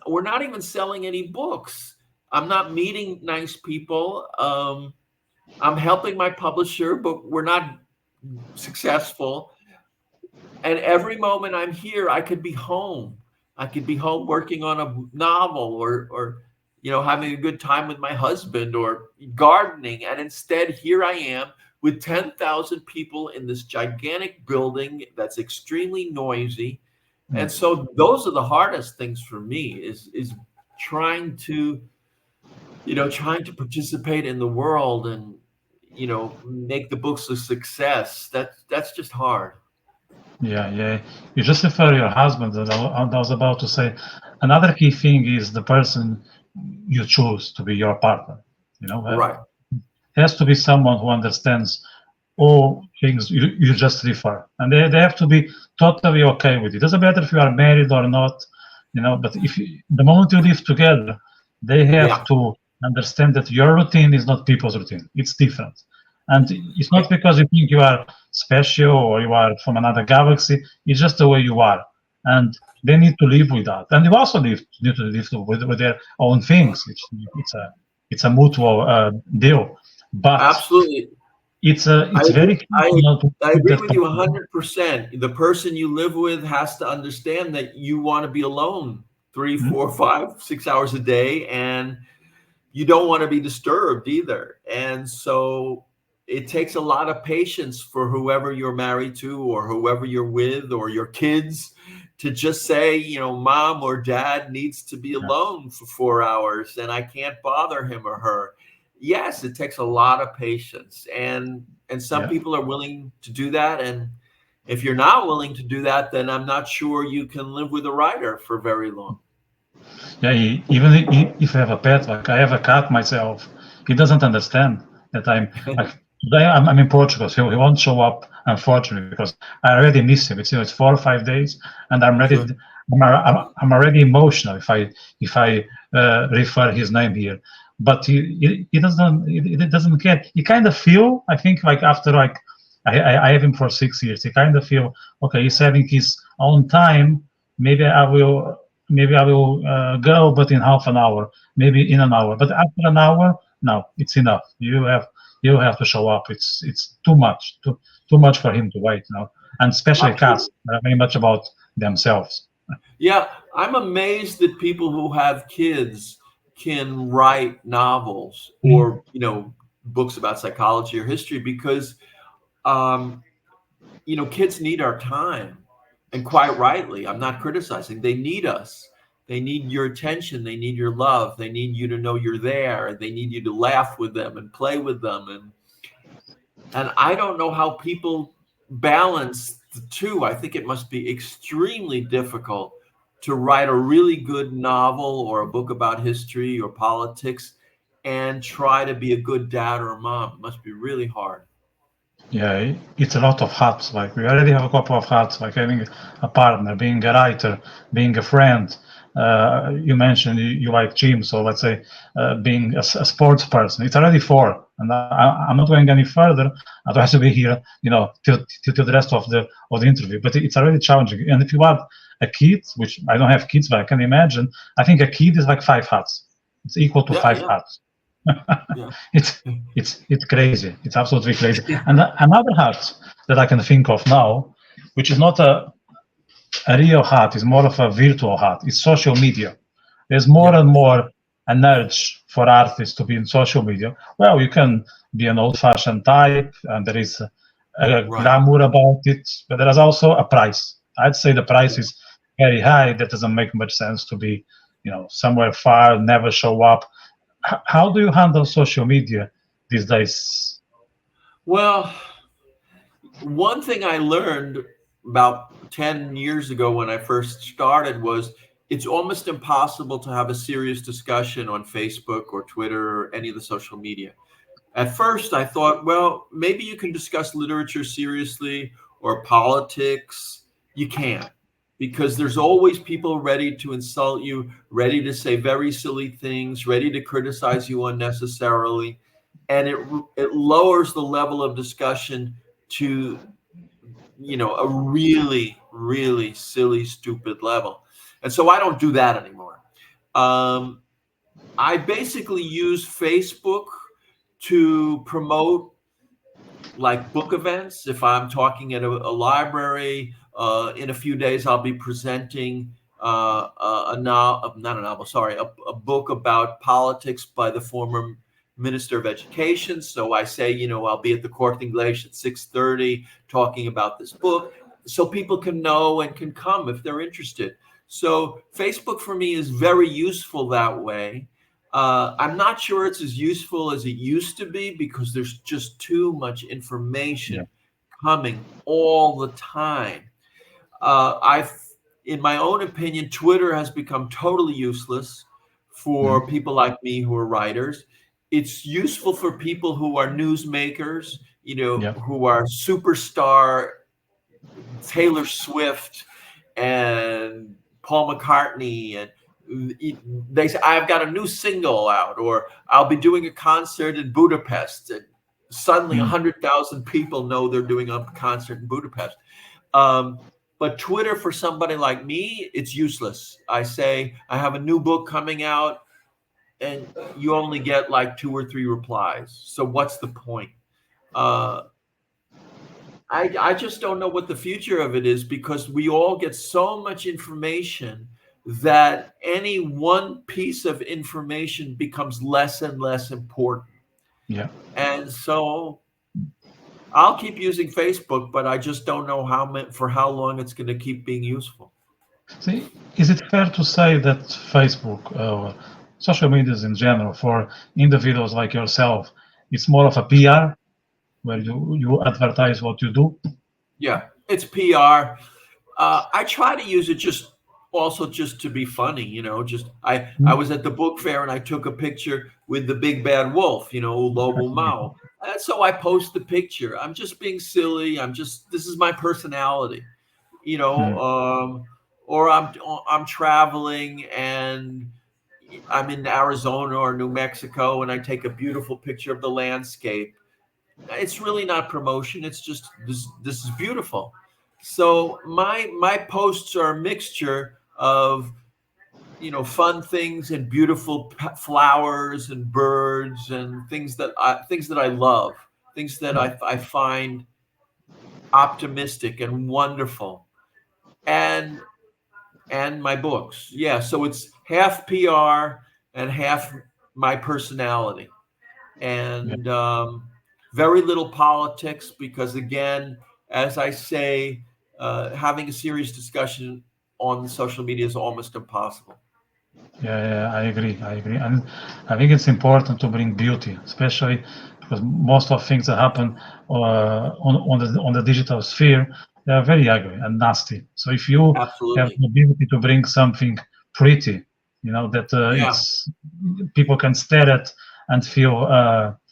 We're not even selling any books. I'm not meeting nice people. I'm helping my publisher, but we're not successful. And every moment I'm here, I could be home. I could be home working on a novel or having a good time with my husband or gardening. And instead, here I am with 10,000 people in this gigantic building that's extremely noisy. mm, And so those are the hardest things for me is trying to, trying to participate in the world and, make the books a success. That's just hard. yeah, yeah. You just refer to your husband, and I was about to say another key thing is the person you choose to be your partner. Right. Has to be someone who understands all things you just refer, and they have to be totally okay with it. Doesn't matter if you are married or not, but if the moment you live together, they have Yeah. to understand that your routine is not people's routine. It's different. And it's not because you think you are special or you are from another galaxy. It's just the way you are. And they need to live with that. And you also need to live with their own things. It's a mutual deal. But Absolutely. I it's very key I to not to I keep agree that with you person. 100%. The person you live with has to understand that you want to be alone three, Mhm. 4, 5, 6 hours a day, and you don't want to be disturbed either. And so it takes a lot of patience for whoever you're married to or whoever you're with or your kids to just say, mom or dad needs to be Yeah, alone for 4 hours and I can't bother him or her. Yes, it takes a lot of patience. And some yeah. people are willing to do that. And if you're not willing to do that, then I'm not sure you can live with a writer for very long. Yeah, even if you have a pet, like I have a cat myself, he doesn't understand that like today I'm in Portugal, so he won't show up, unfortunately, because I already miss him. It's 4 or 5 days, and I'm ready. Sure. I'm already emotional if I refer his name here. But he doesn't care. He kind of feel, I think, like after like I have him for 6 years. He kind of feel okay. He's having his own time. Maybe I will go, but in half an hour, maybe in an hour. But after an hour, no, it's enough. You have to show up. It's too much for him to wait. And especially cats Absolutely. are very much about themselves. Yeah, I'm amazed that people who have kids can write novels Mhm. or, books about psychology or history because, um, kids need our time. And quite rightly, I'm not criticizing. They need us. They need your attention. They need your love. They need you to know you're there. They need you to laugh with them and play with them. And I don't know how people balance the two. I think it must be extremely difficult to write a really good novel or a book about history or politics and try to be a good dad or a mom. It must be really hard. Yeah, it's a lot of hats. Like we already have a couple of hats, like having a partner, being a writer, being a friend. You mentioned you like gym, so let's say being a sports person. It's already four, and I'm not going any further. I try to be here, till the rest of the interview. But it's already challenging. And if you add a kid, which I don't have kids, but I can imagine, I think a kid is like five hats. It's equal to Yeah, five yeah, hats. yeah. It's crazy. It's absolutely crazy. And another hat that I can think of now, which is not a real hat, is more of a virtual hat. It's social media. There's more Yeah, and more an urge for artists to be in social media. Well, you can be an old-fashioned type, and there is a right. glamour about it, but there is also a price. I'd say the price Yeah. is very high. That doesn't make much sense to be, somewhere far, never show up. How do you handle social media these days? Well, one thing I learned about 10 years ago when I first started was it's almost impossible to have a serious discussion on Facebook or Twitter or any of the social media. At first, I thought, well, maybe you can discuss literature seriously or politics. You can't because there's always people ready to insult you, ready to say very silly things, ready to criticize you unnecessarily. And it lowers the level of discussion to a really, really silly, stupid level. And so I don't do that anymore. Um, I basically use Facebook to promote like book events. If I'm talking at a library, in a few days I'll be presenting a novel, not a novel, sorry, a book about politics by the former Minister of Education. So I say, I'll be at the Corte Inglés at 6:30 talking about this book, so people can know and can come if they're interested. So Facebook for me is very useful that way. I'm not sure it's as useful as it used to be because there's just too much Yeah, information coming all the time. I've, in my own opinion, Twitter has become totally useless for mhm, people like me who are writers. It's useful for people who are newsmakers, yeah, who are superstar Taylor Swift and Paul McCartney and they say, I've got a new single out, or I'll be doing a concert in Budapest. And suddenly 100,000 people know they're doing a concert in Budapest. But Twitter, for somebody like me, it's useless. I say, I have a new book coming out, and you only get like 2 or 3 replies. So what's the point? I just don't know what the future of it is, because we all get so much information that any one piece of information becomes less and less important. Yeah. And so I'll keep using Facebook, but I just don't know for how long it's going to keep being useful. See, is it fair to say that Facebook, social medias in general, for individuals like yourself, it's more of a PR, where you advertise what you do? Yeah, it's PR. I try to use it just to be funny, just I was at the book fair and I took a picture with the big bad wolf, Lobo Mao. And so I post the picture. I'm just being silly. This is my personality, or I'm traveling and I'm in Arizona or New Mexico and I take a beautiful picture of the landscape. It's really not promotion. It's just this is beautiful. So my posts are a mixture of fun things and beautiful flowers and birds and things that I love, things that I find optimistic and wonderful, and my books. Yeah, so it's half PR and half my personality, and very little politics, because again, as I say, having a serious discussion on social media is almost impossible. Yeah, I agree. And I think it's important to bring beauty, especially because most of things that happen on the digital sphere, they are very ugly and nasty. So if you have Absolutely. the ability to bring something pretty, that Yeah, it's people can stare at and feel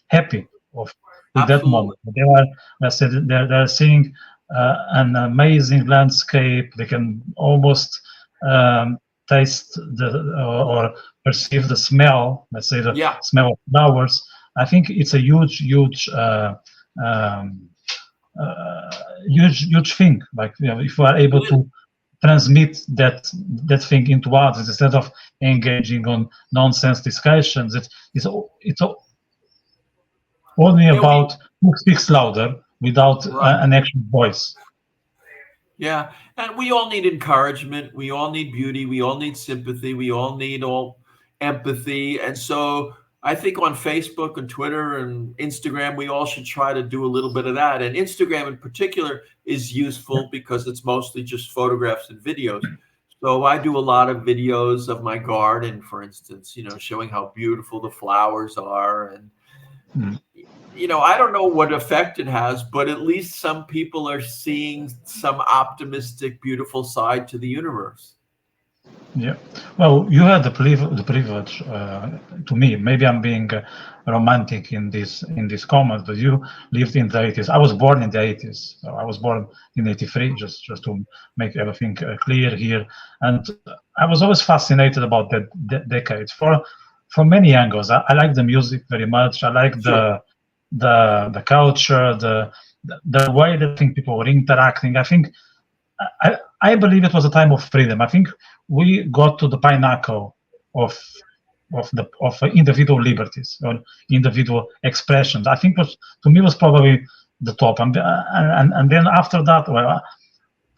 happy with that moment. absolutely. They are, let's say, they're seeing an amazing landscape. They can almost taste or perceive the smell. Let's say the Yeah, smell of flowers. I think it's a huge, um, huge thing. Like, if we are able it is. to transmit that thing into others instead of engaging on nonsense discussions. It's only Yeah, about who speaks louder without right. an actual voice. Yeah, and we all need encouragement. We all need beauty. We all need sympathy. We all need empathy. And so I think on Facebook and Twitter and Instagram, we all should try to do a little bit of that. And Instagram in particular is useful because it's mostly just photographs and videos. So I do a lot of videos of my garden, for instance, showing how beautiful the flowers are. And I don't know what effect it has, but at least some people are seeing some optimistic, beautiful side to the universe. Yeah. Well, you had the privilege to me. Maybe I'm being romantic in this comment, but you lived in the 80s. I was born in the 80s. So I was born in 83, just to make everything clear here. And I was always fascinated about that decade for many angles. I like the music very much. I like Sure. the culture, the way that I think people were interacting. I believe it was a time of freedom. I think we got to the pinnacle of individual liberties or individual expressions. I think to me was probably the top, and then after that, well,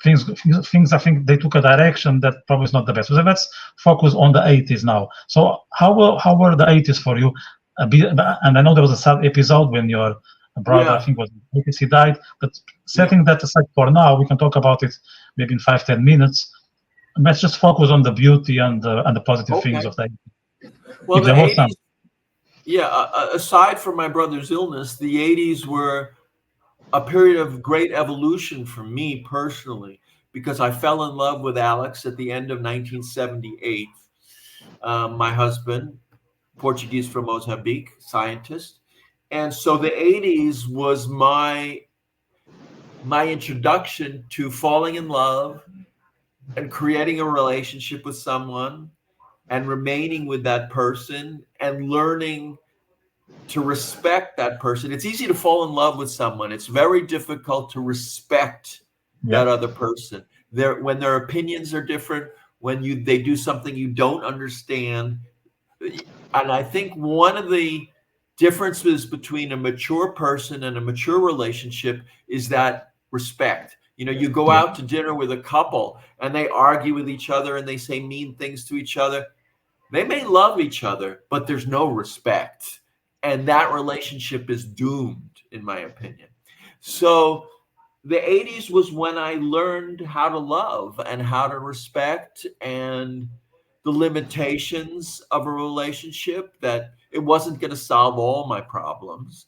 things I think they took a direction that probably is not the best. So let's focus on the 80s now. So how were the 80s for you? And I know there was a sad episode when your brother, I Yeah. think was 80s, he died. But Yeah. setting that aside for now, we can talk about it maybe in 5-10 minutes. Let's just focus on the beauty and the positive things Okay. of that. Well, If the there was some. 80s, yeah, aside from my brother's illness, the 80s were a period of great evolution for me personally, because I fell in love with Alex at the end of 1978. My husband, Portuguese from Mozambique, scientist. And so the 80s was my introduction to falling in love and creating a relationship with someone and remaining with that person and learning to respect that person. It's easy to fall in love with someone. It's very difficult to respect that Yeah. other person. When their opinions are different, when they do something you don't understand. And I think one of the differences between a mature person and a mature relationship is that respect. You go Yeah. out to dinner with a couple and they argue with each other and they say mean things to each other. They may love each other, but there's no respect. And that relationship is doomed, in my opinion. So the 80s was when I learned how to love and how to respect and the limitations of a relationship, that it wasn't going to solve all my problems.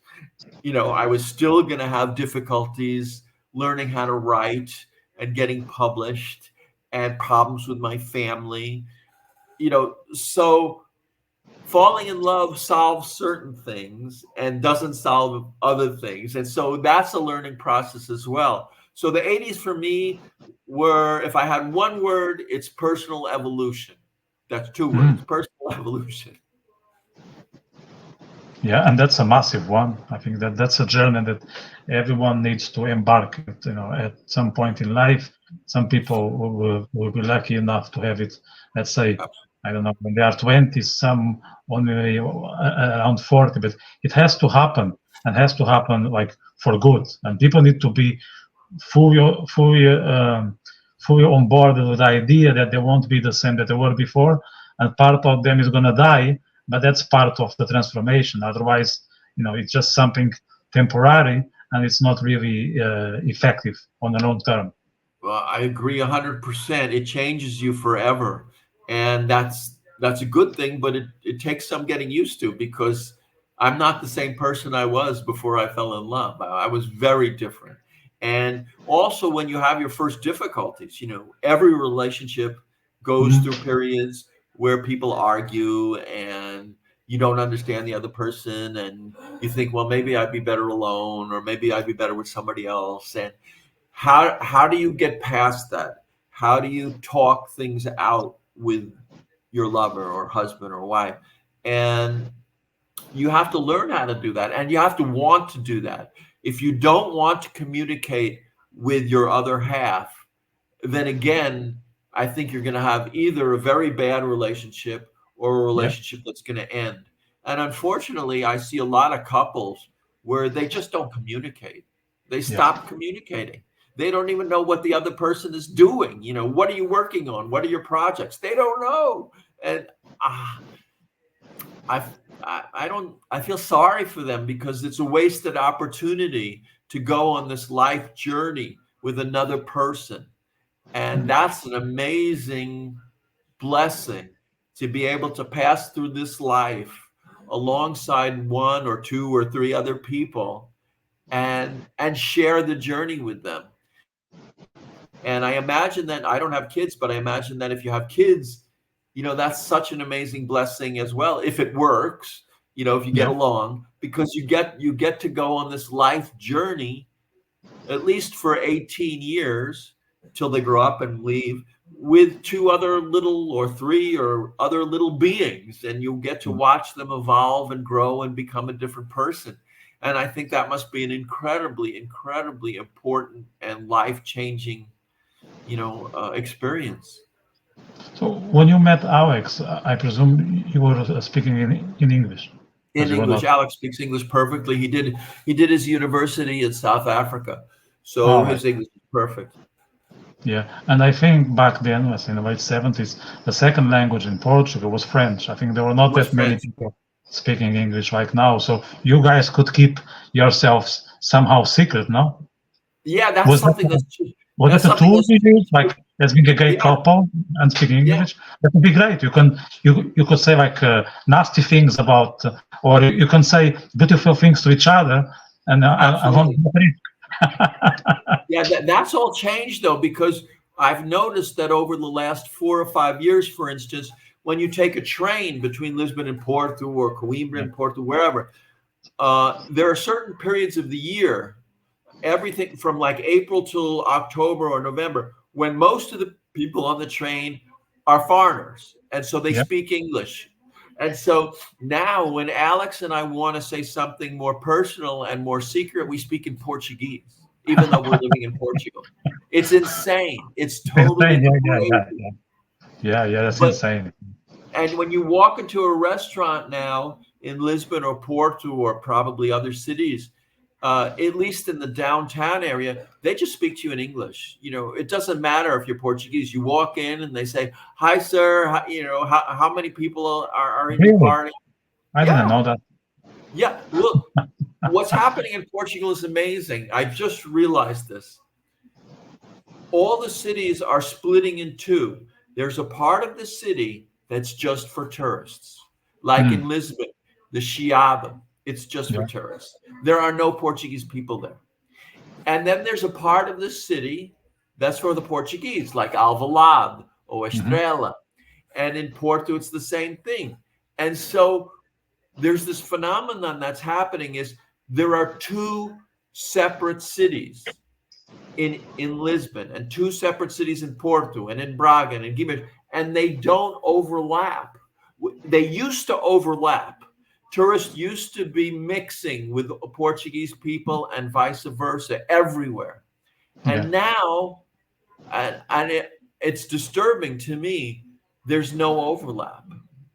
I was still going to have difficulties learning how to write and getting published, and problems with my family. So falling in love solves certain things and doesn't solve other things. And so that's a learning process as well. So the 80s for me were, if I had one word, it's personal evolution. That's two words, Mhm. personal evolution. Yeah, and that's a massive one. I think that that's a journey that everyone needs to embark at, at some point in life. Some people will be lucky enough to have it, let's say, I don't know, when they are 20, some only around 40, but it has to happen, and has to happen like for good. And people need to be fully on board with the idea that they won't be the same that they were before, and part of them is going to die, but that's part of the transformation. Otherwise, it's just something temporary, and it's not really effective on the long term. Well, I agree 100%. It changes you forever. And that's a good thing, but it takes some getting used to, because I'm not the same person I was before I fell in love. I was very different. And also when you have your first difficulties, every relationship goes through Mhm. periods where people argue and you don't understand the other person, and you think, well, maybe I'd be better alone, or maybe I'd be better with somebody else. And how do you get past that? How do you talk things out with your lover or husband or wife? And you have to learn how to do that, and you have to want to do that. If you don't want to communicate with your other half, then again, I think you're going to have either a very bad relationship or a Yeah, relationship that's going to end. And unfortunately, I see a lot of couples where they just don't communicate. They yeah. stop communicating. They don't even know what the other person is doing. What are you working on? What are your projects? They don't know. And ah, I, I don't, I feel sorry for them, because it's a wasted opportunity to go on this life journey with another person. And that's an amazing blessing, to be able to pass through this life alongside one or two or three other people, and share the journey with them. And I imagine that, I don't have kids, but I imagine that if you have kids, that's such an amazing blessing as well, if it works, if you get Yeah. along, because you get to go on this life journey at least for 18 years, till they grow up and leave, with two other little, or three or other little beings, and you'll get to watch them evolve and grow and become a different person. And I think that must be an incredibly, incredibly important and life-changing, experience. So when you met Alex, I presume you were speaking in English, because In you were English, not. Alex speaks English perfectly. He did his university in South Africa, so All right. his English is perfect. Yeah, and I think back then, was in the late 70s, the second language in Portugal was French. I think there were not Was that many French. people speaking English like now. So you guys could keep yourselves somehow secret, no? Yeah, that's Was that something was that's that a something tool that's you used, like as being a gay yeah, couple and speaking yeah, English? That would be great. You could say like nasty things about, or you can say beautiful things to each other, and I won't absolutely. be afraid. Yeah, that's all changed though, because I've noticed that over the last 4 or 5 years, for instance, when you take a train between Lisbon and Porto, or Coimbra Yeah, and Porto, wherever, there are certain periods of the year, everything from like April till October or November, when most of the people on the train are foreigners, and so they Yeah. speak English. And so now, when Alex and I want to say something more personal and more secret, we speak in Portuguese, even though we're living in Portugal. It's insane. It's totally Insane. Yeah, yeah, yeah, crazy. yeah. Yeah, yeah, that's But insane. and when you walk into a restaurant now in Lisbon or Porto or probably other cities, at least in the downtown area, they just speak to you in English. You know, it doesn't matter if you're Portuguese. You walk in and they say, "Hi, sir. How many people are in your Really? party?" I didn't Yeah, know that. yeah. Look, what's happening in Portugal is amazing. I just realized this. All the cities are splitting in two. There's a part of the city that's just for tourists, like Hmm. in Lisbon, the Chiado. It's just for Yeah. tourists. There are no Portuguese people there. And then there's a part of the city that's for the Portuguese, like Alvalade or Hmm. Estrela. And in Porto, it's the same thing. And so there's this phenomenon that's happening is there are two separate cities in Lisbon and two separate cities in Porto and in Braga and in Guimarães, and they don't overlap. They used to overlap. Tourists used to be mixing with Portuguese people and vice versa everywhere. Yeah. And now, it's disturbing to me, there's no overlap.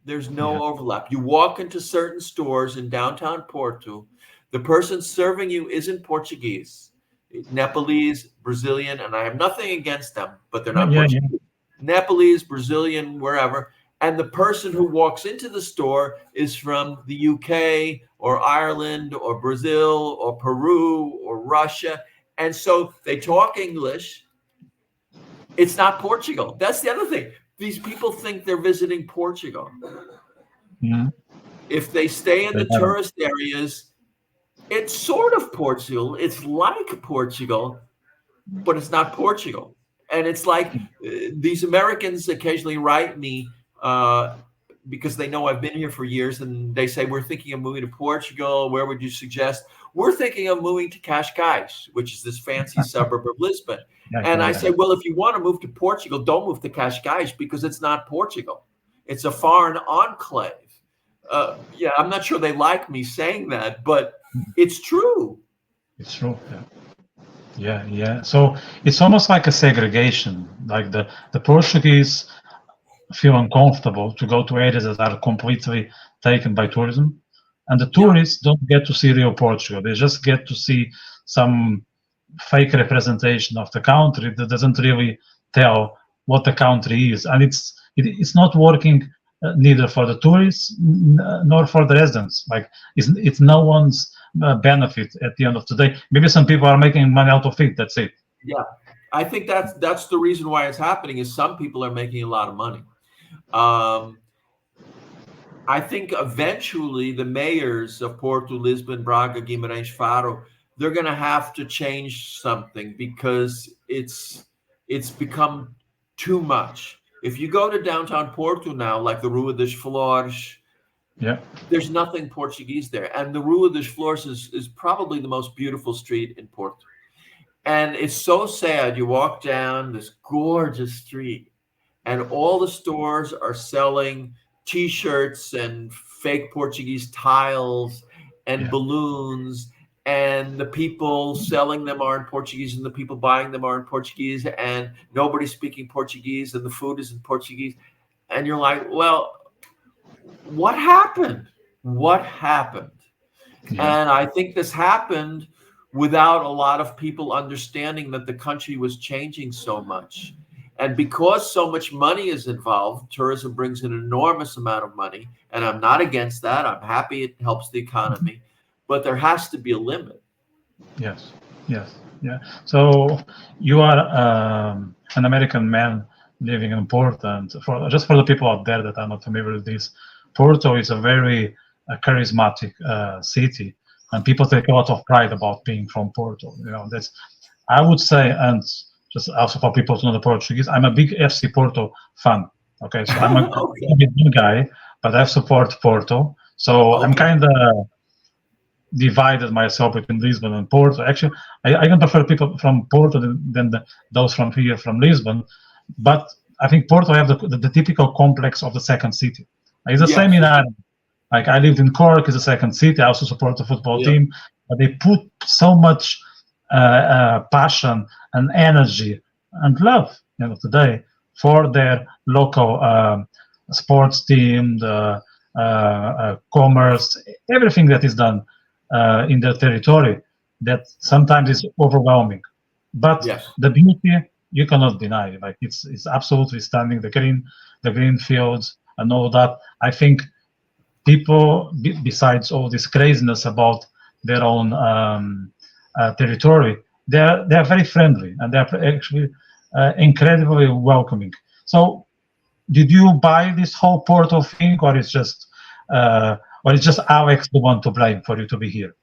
There's Yeah. no overlap. You walk into certain stores in downtown Porto, the person serving you isn't Portuguese, Nepalese, Brazilian, and I have nothing against them, but they're Yeah. not Yeah. Yeah. Portuguese. Nepalese, Brazilian, wherever. And the person who walks into the store is from the UK or Ireland or Brazil or Peru or Russia. And so they talk English. It's not Portugal. That's the other thing. These people think they're visiting Portugal. Mhm. If they stay in They the haven't. tourist areas, it's sort of Portugal. It's like Portugal, but it's not Portugal. And it's like these Americans occasionally write me because they know I've been here for years, and they say, "We're thinking of moving to Portugal. Where would you suggest?" We're thinking of moving to Cascais, which is this fancy suburb of Lisbon. Yeah. And Yeah. I Yeah. say, well, if you want to move to Portugal, don't move to Cascais because it's not Portugal. It's a foreign enclave. Yeah, I'm not sure they like me saying that, but it's true. It's true. Yeah. Yeah. Yeah. So it's almost like a segregation. Like the Portuguese feel uncomfortable to go to areas that are completely taken by tourism, and the Yeah, tourists don't get to see real Portugal. They just get to see some fake representation of the country that doesn't really tell what the country is, and it's not working neither for the tourists nor for the residents. Like it's no one's benefit at the end of the day. Maybe some people are making money out of it. That's it. yeah. I think that's the reason why it's happening is some people are making a lot of money. Um, I think eventually the mayors of Porto, Lisbon, Braga, Guimarães, Faro, they're going to have to change something because it's become too much. If you go to downtown Porto now, like the Rua das Flores, Yeah. there's nothing Portuguese there. And the Rua das Flores is probably the most beautiful street in Porto. And it's so sad. You walk down this gorgeous street, and all the stores are selling T-shirts and fake Portuguese tiles and Yeah. balloons, and the people selling them aren't Portuguese, and the people buying them aren't Portuguese, and nobody's speaking Portuguese, and the food isn't Portuguese, and you're like, well, what happened? What happened? Yeah. And I think this happened without a lot of people understanding that the country was changing so much. And because so much money is involved, tourism brings an enormous amount of money. And I'm not against that. I'm happy it helps the economy. But there has to be a limit. Yes. Yes. Yeah. So you are an American man living in Porto, and for the people out there that are not familiar with this, Porto is a very charismatic city, and people take a lot of pride about being from Porto. You know, that's I would say, and just also for people to know the Portuguese, I'm a big FC Porto fan. Okay, so I'm a Okay. big guy, but I support Porto. So I'm Okay. kind of divided myself between Lisbon and Porto. Actually, I can prefer people from Porto than those from here from Lisbon. But I think Porto have the typical complex of the second city. It's the same in Yes. Ireland. Like I lived in Cork, it's a second city. I also support the football Yeah. team, but they put so much passion and energy and love, today for their local sports team, the commerce, everything that is done in their territory. That sometimes is overwhelming, but Yes. the beauty you cannot deny. Like it's absolutely stunning. The green fields and all that. I think people, besides all this craziness about their own territory, they're very friendly and they're actually incredibly welcoming. So, did you buy this whole Porto thing, or it's just Alex the one to blame for you to be here?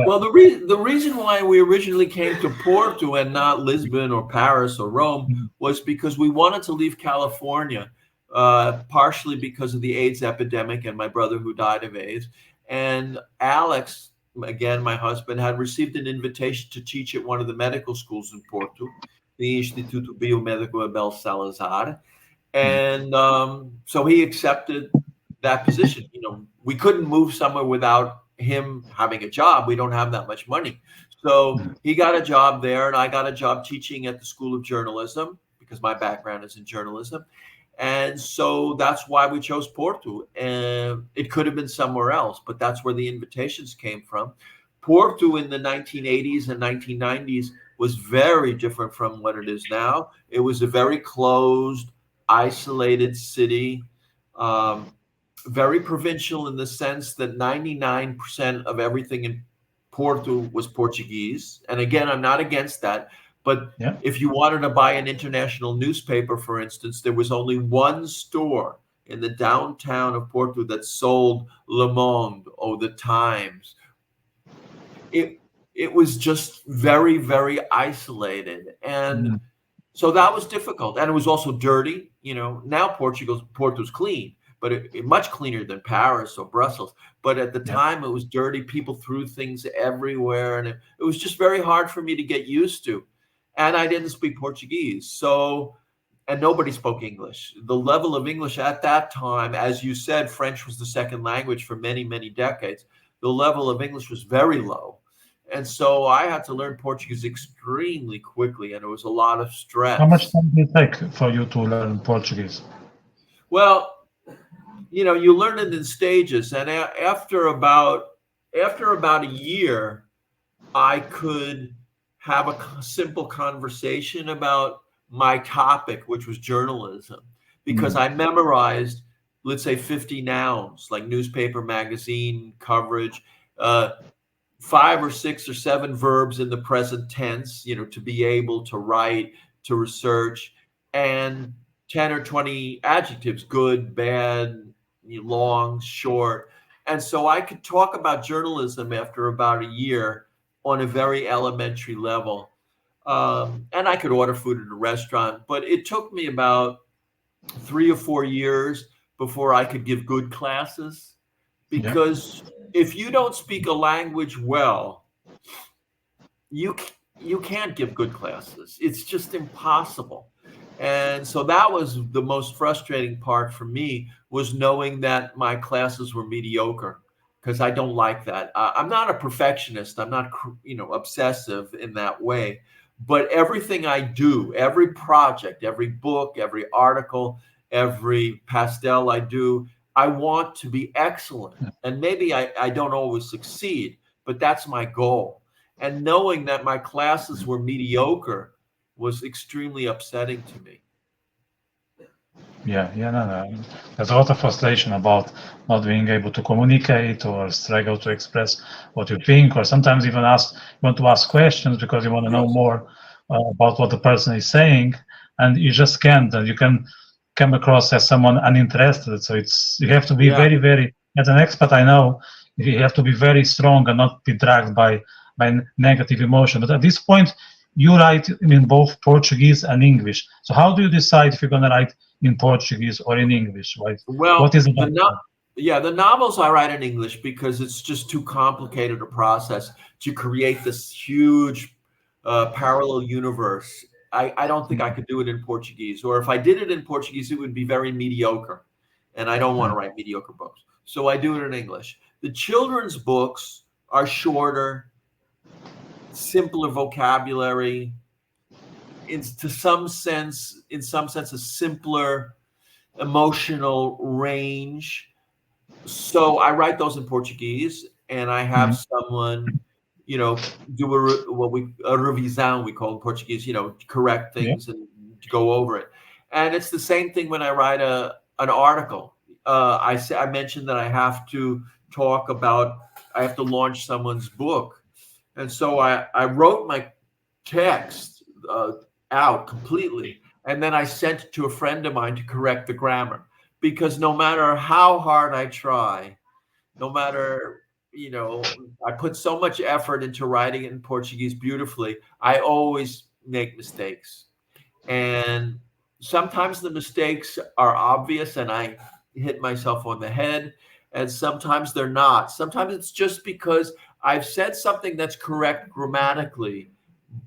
Well, the reason why we originally came to Porto and not Lisbon or Paris or Rome was because we wanted to leave California, partially because of the AIDS epidemic and my brother who died of AIDS. And Alex, again, my husband, had received an invitation to teach at one of the medical schools in Porto, the Instituto Biomédico Abel Salazar. And so he accepted that position. We couldn't move somewhere without him having a job. We don't have that much money. So he got a job there, and I got a job teaching at the School of Journalism because my background is in journalism. And so that's why we chose Porto. And it could have been somewhere else, but that's where the invitations came from. Porto in the 1980s and 1990s was very different from what it is now. It was a very closed, isolated city, very provincial in the sense that 99% of everything in Porto was Portuguese. And again, I'm not against that. But if you wanted to buy an international newspaper, for instance, there was only one store in the downtown of Porto that sold Le Monde or the Times. It was just very, very isolated. And so that was difficult. And it was also dirty. Now Porto's clean, but much cleaner than Paris or Brussels. But at the time, it was dirty. People threw things everywhere. And it was just very hard for me to get used to. And I didn't speak Portuguese. And nobody spoke English. The level of English at that time, as you said, French was the second language for many, many decades. The level of English was very low. And so I had to learn Portuguese extremely quickly, and it was a lot of stress. How much time did it take for you to learn Portuguese? Well, you learn it in stages, and after about a year, I could have a simple conversation about my topic, which was journalism, because I memorized, let's say, 50 nouns, like newspaper, magazine, coverage, 5 or 6 or 7 verbs in the present tense, to be able to write, to research, and 10 or 20 adjectives, good, bad, long, short. And so I could talk about journalism after about a year on a very elementary level. And I could order food at a restaurant, but it took me about 3 or 4 years before I could give good classes. Because if you don't speak a language well, you can't give good classes. It's just impossible. And so that was the most frustrating part for me, was knowing that my classes were mediocre, because I don't like that. I'm not a perfectionist. I'm not, obsessive in that way. But everything I do, every project, every book, every article, every pastel I do, I want to be excellent. And maybe I don't always succeed, but that's my goal. And knowing that my classes were mediocre was extremely upsetting to me. No. There's a lot of frustration about not being able to communicate or struggle to express what you think, or sometimes even you want to ask questions because you want to know more about what the person is saying, and you just can't. And you can come across as someone uninterested. So you have to be very, very, as an expat, I know, you have to be very strong and not be dragged by negative emotion. But at this point, you write in both Portuguese and English. So how do you decide if you're going to write in Portuguese or in English? Right? Well, what is the novels I write in English because it's just too complicated a process to create this huge parallel universe I don't think I could do it in Portuguese, or if I did it in Portuguese, it would be very mediocre, and I don't want to write mediocre books. So I do it in English. The children's books are shorter, simpler vocabulary, in some sense, a simpler emotional range. So I write those in Portuguese, and I have someone, do a revisão, we call in Portuguese, correct things and go over it. And it's the same thing when I write an article. I mentioned that I have to launch someone's book. And so I wrote my text out completely. And then I sent it to a friend of mine to correct the grammar. Because no matter how hard I try, no matter, I put so much effort into writing it in Portuguese beautifully, I always make mistakes. And sometimes the mistakes are obvious and I hit myself on the head. And sometimes they're not. Sometimes it's just because I've said something that's correct grammatically,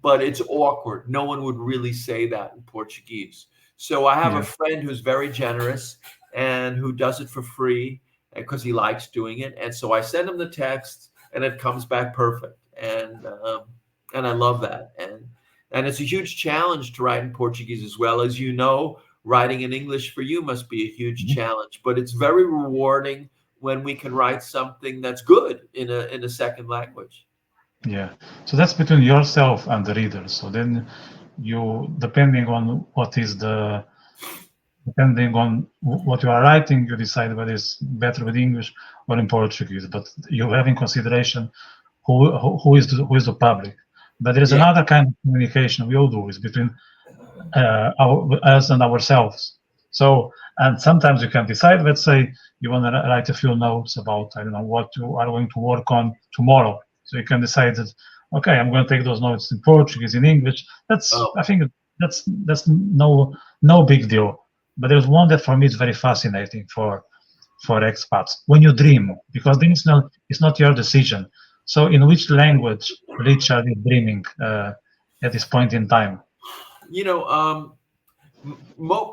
but it's awkward. No one would really say that in Portuguese. So I have a friend who's very generous and who does it for free because he likes doing it. And so I send him the text and it comes back perfect. And I love that. And it's a huge challenge to write in Portuguese as well. As you know, writing in English for you must be a huge challenge, but it's very rewarding when we can write something that's good in a second language. Yeah. So that's between yourself and the reader. So then depending on what you are writing, you decide whether it's better with English or in Portuguese. But you have in consideration who is the public. But there is another kind of communication we all do is between us and ourselves. So, and sometimes you can decide, let's say you want to write a few notes about, I don't know, what you are going to work on tomorrow. So you can decide that, okay, I'm going to take those notes in Portuguese, in English. I think that's no big deal. But there's one that for me is very fascinating for expats. When you dream, because then it's not your decision. So in which language Richard is dreaming at this point in time?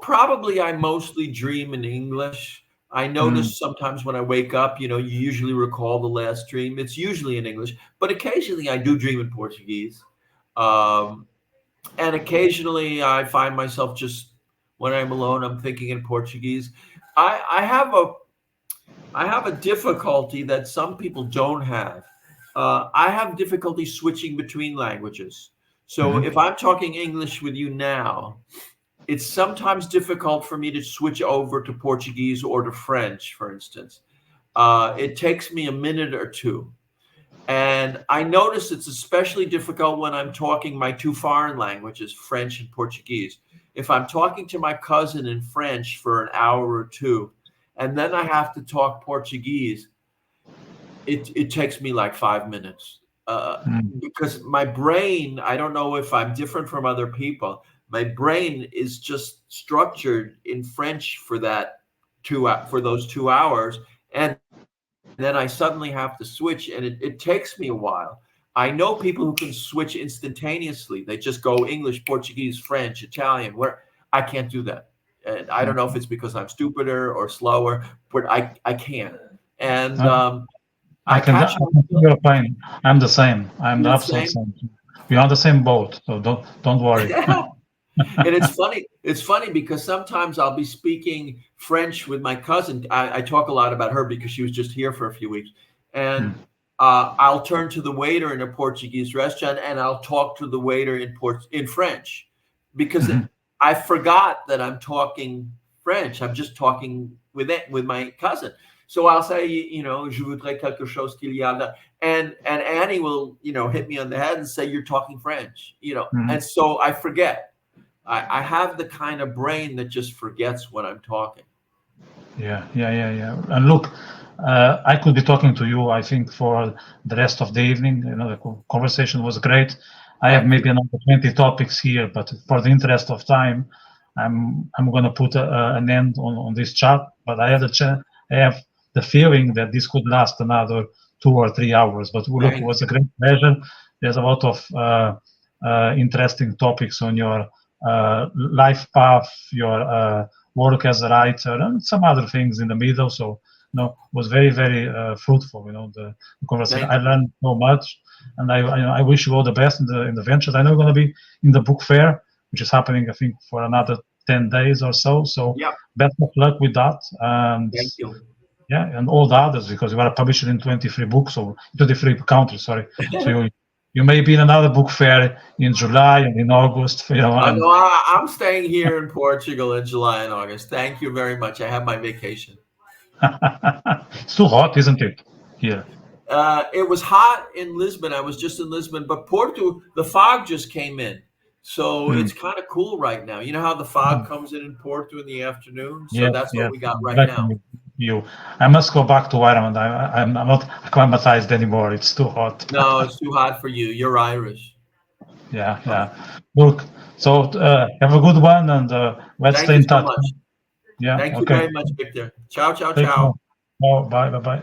Probably I mostly dream in English. I notice sometimes when I wake up, you usually recall the last dream. It's usually in English, but occasionally I do dream in Portuguese. And occasionally I find myself just when I'm alone, I'm thinking in Portuguese. I have a difficulty that some people don't have. I have difficulty switching between languages. So if I'm talking English with you now, it's sometimes difficult for me to switch over to Portuguese or to French, for instance. It takes me a minute or two. And I notice it's especially difficult when I'm talking my two foreign languages, French and Portuguese. If I'm talking to my cousin in French for an hour or two, and then I have to talk Portuguese, it takes me like 5 minutes. Because my brain, I don't know if I'm different from other people, my brain is just structured in French for those 2 hours. And then I suddenly have to switch, and it takes me a while. I know people who can switch instantaneously. They just go English, Portuguese, French, Italian, where I can't do that. And I don't know if it's because I'm stupider or slower, but I can't. And I can feel your pain. I'm the same. I'm the absolute same. We're on the same boat, so don't worry. Yeah. And it's funny because sometimes I'll be speaking French with my cousin. I talk a lot about her because she was just here for a few weeks. And I'll turn to the waiter in a Portuguese restaurant and I'll talk to the waiter in French because I forgot that I'm talking French. I'm just talking with my cousin. So I'll say, je voudrais quelque chose qu'il y a là. And Annie will, hit me on the head and say, you're talking French, And so I forget. I have the kind of brain that just forgets when I'm talking. Yeah. And look, I could be talking to you, I think, for the rest of the evening. The conversation was great. I have maybe another 20 topics here, but for the interest of time, I'm going to put an end on this chat. But I have the feeling that this could last another 2 or 3 hours. But look, it was a great pleasure. There's a lot of interesting topics on your life path, your work as a writer, and some other things in the middle. So, was very, very fruitful. The conversation. I learned so much, and I wish you all the best in the ventures. I know you're going to be in the book fair, which is happening, I think, for another 10 days or so. So, best of luck with that. And thank you. Yeah, and all the others, because you are published in 23 books, or 23 countries, sorry. So you may be in another book fair in July and in August. I'm staying here in Portugal in July and August. Thank you very much. I have my vacation. It's too hot, isn't it, here? It was hot in Lisbon. I was just in Lisbon, but Porto, the fog just came in. So it's kind of cool right now. You know how the fog comes in Porto in the afternoon? So that's what we got right now. I must go back to Ireland. I'm not acclimatized anymore. It's too hot. No, it's too hot for you. You're Irish. Yeah. Look, so have a good one, and let's stay in touch. Much. Yeah. Thank you very much, Victor. Ciao. Oh, bye.